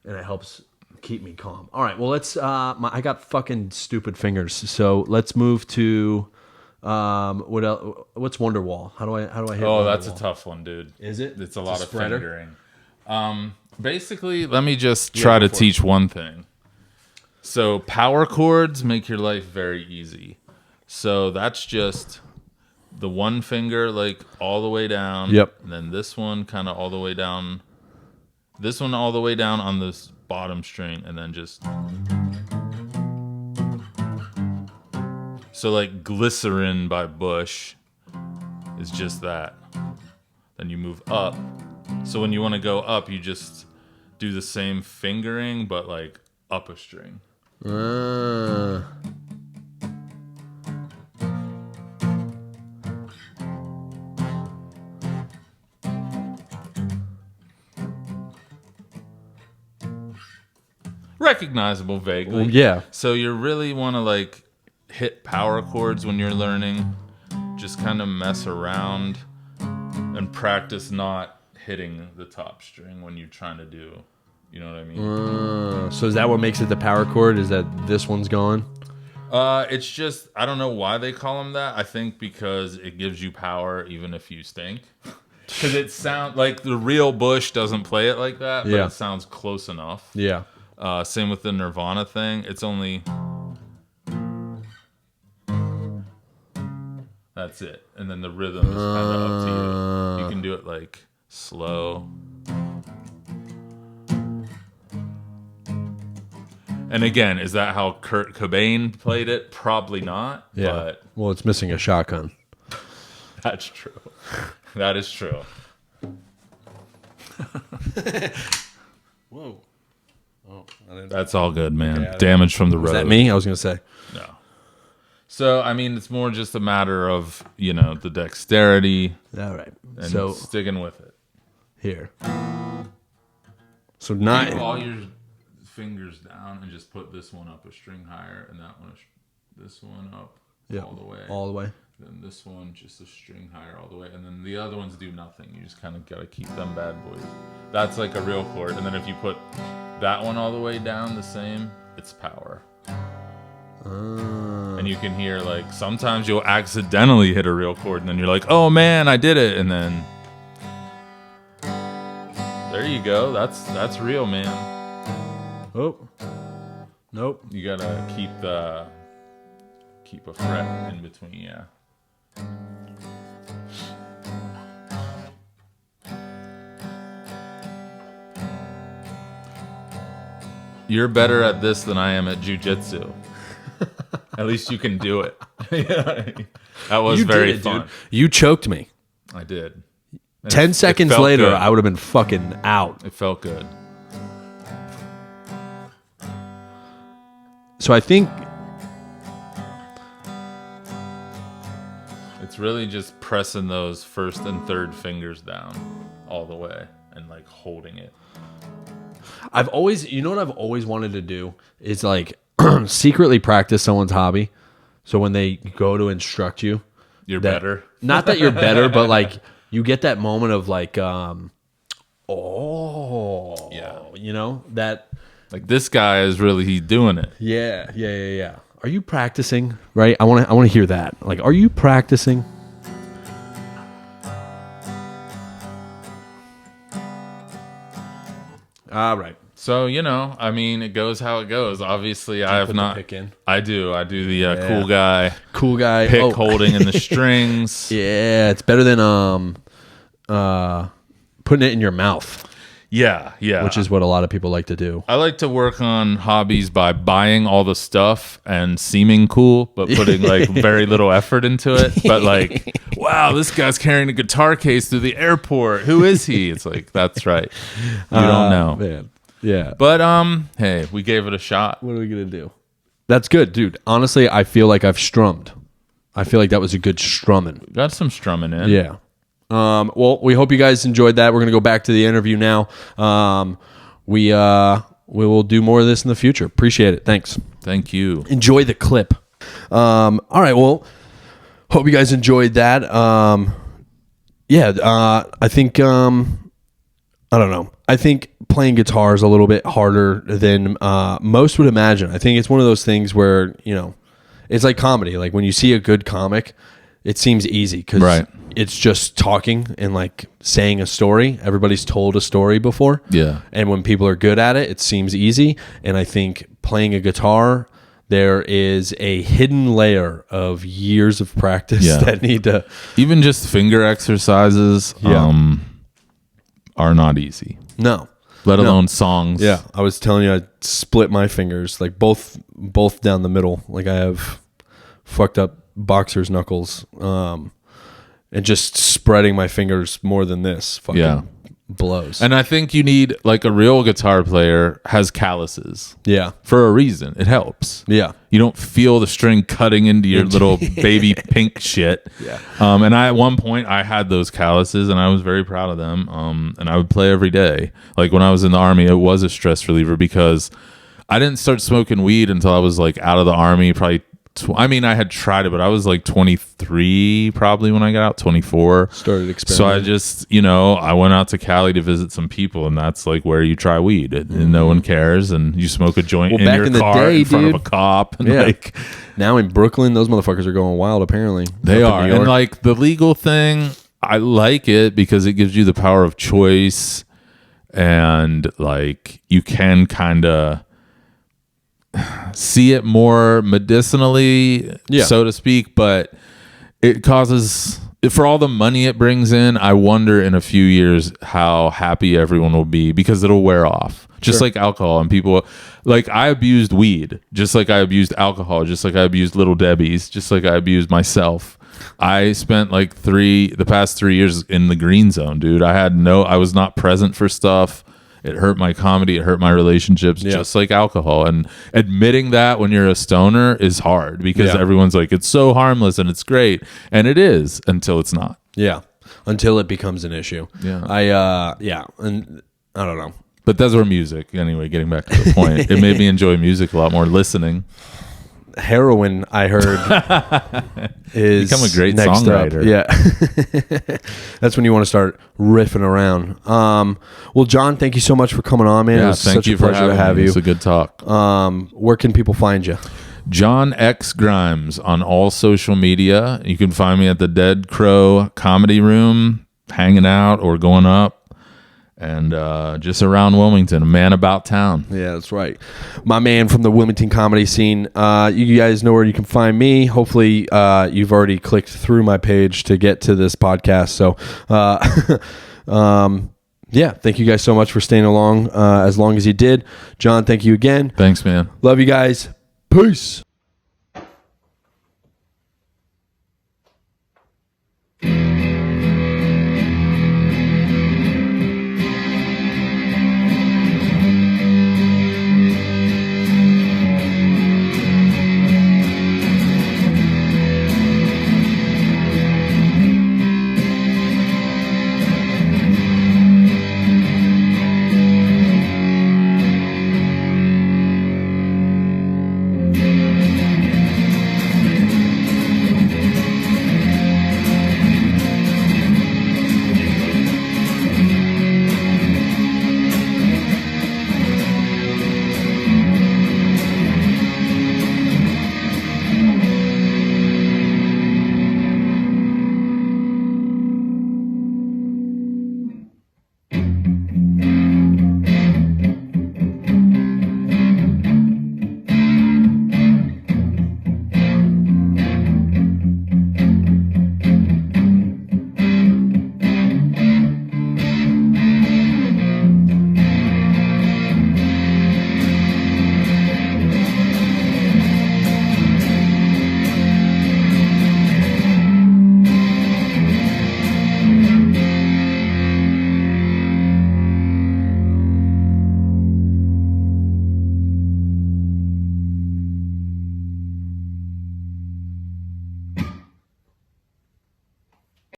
Speaker 1: it helps keep me calm. All right, well, let's. I got fucking stupid fingers, so let's move to. What else? What's Wonderwall? How do I hit?
Speaker 2: Oh, that's a
Speaker 1: Wonderwall?
Speaker 2: tough one, dude.
Speaker 1: Is it?
Speaker 2: It's a lot of
Speaker 1: spreader?
Speaker 2: fingering. Basically, let me just try to
Speaker 1: go for it.
Speaker 2: teach one thing. So power chords make your life very easy. So that's just the one finger all the way down.
Speaker 1: Yep.
Speaker 2: And then this one kind of all the way down. This one all the way down on this bottom string, and then just. So Glycerin by Bush is just that. Then you move up. So when you want to go up, you just do the same fingering, but up a string. recognizable vaguely.
Speaker 1: Yeah.
Speaker 2: So you really want to like hit power chords when you're learning. Just kind of mess around and practice not hitting the top string when you're trying to do. You know what I mean?
Speaker 1: So is that what makes it the power chord? Is that this one's going?
Speaker 2: It's just, I don't know why they call them that. I think because it gives you power even if you stink. Because it sounds like the real Bush doesn't play it like that, but it sounds close enough.
Speaker 1: Yeah.
Speaker 2: Same with the Nirvana thing. It's only... That's it. And then the rhythm is kind of up to you. You can do it like slow. And again, is that how Kurt Cobain played it? Probably not.
Speaker 1: Yeah.
Speaker 2: But
Speaker 1: Well, it's missing a shotgun.
Speaker 2: that's true. That is true.
Speaker 1: Whoa. Oh,
Speaker 2: That's all good, man.
Speaker 1: Okay,
Speaker 2: Damage from the road.
Speaker 1: is that me? I was going to say.
Speaker 2: No. So, I mean, it's more just a matter of, the dexterity
Speaker 1: All right.
Speaker 2: and
Speaker 1: So
Speaker 2: sticking with it.
Speaker 1: here. So
Speaker 2: Keep
Speaker 1: not.
Speaker 2: all your fingers down and just put this one up a string higher and that one, this one up all the way.
Speaker 1: All the way.
Speaker 2: Then this one just a string higher all the way, and then the other ones do nothing. You just kind of gotta keep them bad boys. That's like a real chord. And then if you put that one all the way down the same, it's power. And you can hear like sometimes you'll accidentally hit a real chord, and then you're like, "Oh man, I did it!" And then there you go. That's real, man.
Speaker 1: Oh. Nope.
Speaker 2: You gotta keep a fret in between, yeah. You're better at this than I am at jujitsu. At least you can do it. That was very fun.
Speaker 1: Dude. You choked me.
Speaker 2: I did. And
Speaker 1: 10 seconds
Speaker 2: felt
Speaker 1: later,
Speaker 2: good.
Speaker 1: I would have been fucking out.
Speaker 2: It felt good.
Speaker 1: So I think
Speaker 2: It's really just pressing those first and third fingers down all the way and like holding it.
Speaker 1: I've always, what I've always wanted to do is like secretly practice someone's hobby. So when they go to instruct you,
Speaker 2: You're better.
Speaker 1: not that you're better, but like you get that moment of like,
Speaker 2: Yeah.
Speaker 1: that.
Speaker 2: Like this guy is really, he's doing it.
Speaker 1: Yeah. Are you practicing? Right. I want to hear that. Like, are you practicing? All right.
Speaker 2: So, I mean, it goes how it goes. Obviously, I have
Speaker 1: put the
Speaker 2: not.
Speaker 1: pick in?
Speaker 2: I do the cool guy
Speaker 1: Pick
Speaker 2: pick holding in the strings.
Speaker 1: Yeah, it's better than putting it in your mouth,
Speaker 2: Yeah.
Speaker 1: which is what a lot of people like to do.
Speaker 2: I like to work on hobbies by buying all the stuff and seeming cool, but putting like very little effort into it. But like, wow, this guy's carrying a guitar case through the airport. Who is he? It's like, that's right. You don't know.
Speaker 1: Man. Yeah.
Speaker 2: But hey, we gave it a shot.
Speaker 1: What are we gonna do? That's good, dude. Honestly, I feel like I've strummed. I feel like that was a good strumming.
Speaker 2: Got some strumming in.
Speaker 1: Yeah. Well, we hope you guys enjoyed that. We're gonna go back to the interview now. We will do more of this in the future. Appreciate it. Thanks.
Speaker 2: Thank you.
Speaker 1: Enjoy the clip. All right. Well, hope you guys enjoyed that. I think I don't know. I think playing guitar is a little bit harder than most would imagine. I think it's one of those things where, it's like comedy. Like when you see a good comic, it seems easy because it's just talking and like saying a story. Everybody's told a story before.
Speaker 2: Yeah.
Speaker 1: And when people are good at it, it seems easy. And I think playing a guitar, there is a hidden layer of years of practice that need to...
Speaker 2: Even just finger exercises are not easy.
Speaker 1: No.
Speaker 2: Let alone songs.
Speaker 1: Yeah, I was telling you, I split my fingers, like both down the middle. Like I have fucked up boxer's knuckles, and just spreading my fingers more than this fucking blows.
Speaker 2: And I think you need, like a real guitar player has calluses.
Speaker 1: Yeah.
Speaker 2: For a reason. It helps.
Speaker 1: Yeah.
Speaker 2: You don't feel the string cutting into your little baby pink shit.
Speaker 1: Yeah.
Speaker 2: And at one point I had those calluses and I was very proud of them. And I would play every day. Like when I was in the Army, it was a stress reliever because I didn't start smoking weed until I was like out of the army, probably. I mean, I had tried it, but I was like 23 probably when I got out, 24.
Speaker 1: Started experimenting.
Speaker 2: So I just, I went out to Cali to visit some people, and that's like where you try weed, and no one cares, and you smoke a joint in
Speaker 1: back
Speaker 2: your
Speaker 1: in the
Speaker 2: car
Speaker 1: day,
Speaker 2: in front
Speaker 1: dude.
Speaker 2: of a cop. And
Speaker 1: Yeah. Now in Brooklyn, those motherfuckers are going wild, apparently.
Speaker 2: They
Speaker 1: Up in
Speaker 2: are.
Speaker 1: New York.
Speaker 2: And like the legal thing, I like it because it gives you the power of choice, and like you can kind of see it more medicinally, so to speak, but it causes, for all the money it brings in, I wonder in a few years how happy everyone will be, because it'll wear off. Just like alcohol, and people, like, I abused weed, just like I abused alcohol, just like I abused Little Debbie's, just like I abused myself. I spent like the past 3 years in the green zone, dude. I was not present for stuff. It hurt my comedy. It hurt my relationships, just like alcohol. And admitting that when you're a stoner is hard, because everyone's like, it's so harmless and it's great. And it is, until it's not.
Speaker 1: Yeah. Until it becomes an issue.
Speaker 2: Yeah.
Speaker 1: And I don't know.
Speaker 2: But that's where music, anyway, getting back to the point, it made me enjoy music a lot more, listening.
Speaker 1: Heroin, I heard, is
Speaker 2: become a great
Speaker 1: next
Speaker 2: songwriter.
Speaker 1: up. Yeah. That's when you want to start riffing around. Well, John, thank you so much for coming on, man.
Speaker 2: Yeah,
Speaker 1: it was
Speaker 2: thank
Speaker 1: such
Speaker 2: you
Speaker 1: a
Speaker 2: for
Speaker 1: pleasure to have
Speaker 2: having me.
Speaker 1: you.
Speaker 2: It's a good talk.
Speaker 1: Where can people find you?
Speaker 2: John X Grimes on all social media. You can find me at the Dead Crow Comedy Room, hanging out or going up. And just around Wilmington, a man about town.
Speaker 1: Yeah, that's right. My man from the Wilmington comedy scene. You guys know where you can find me. Hopefully, you've already clicked through my page to get to this podcast. So, yeah, thank you guys so much for staying along as long as you did. John, thank you again.
Speaker 2: Thanks, man.
Speaker 1: Love you guys. Peace.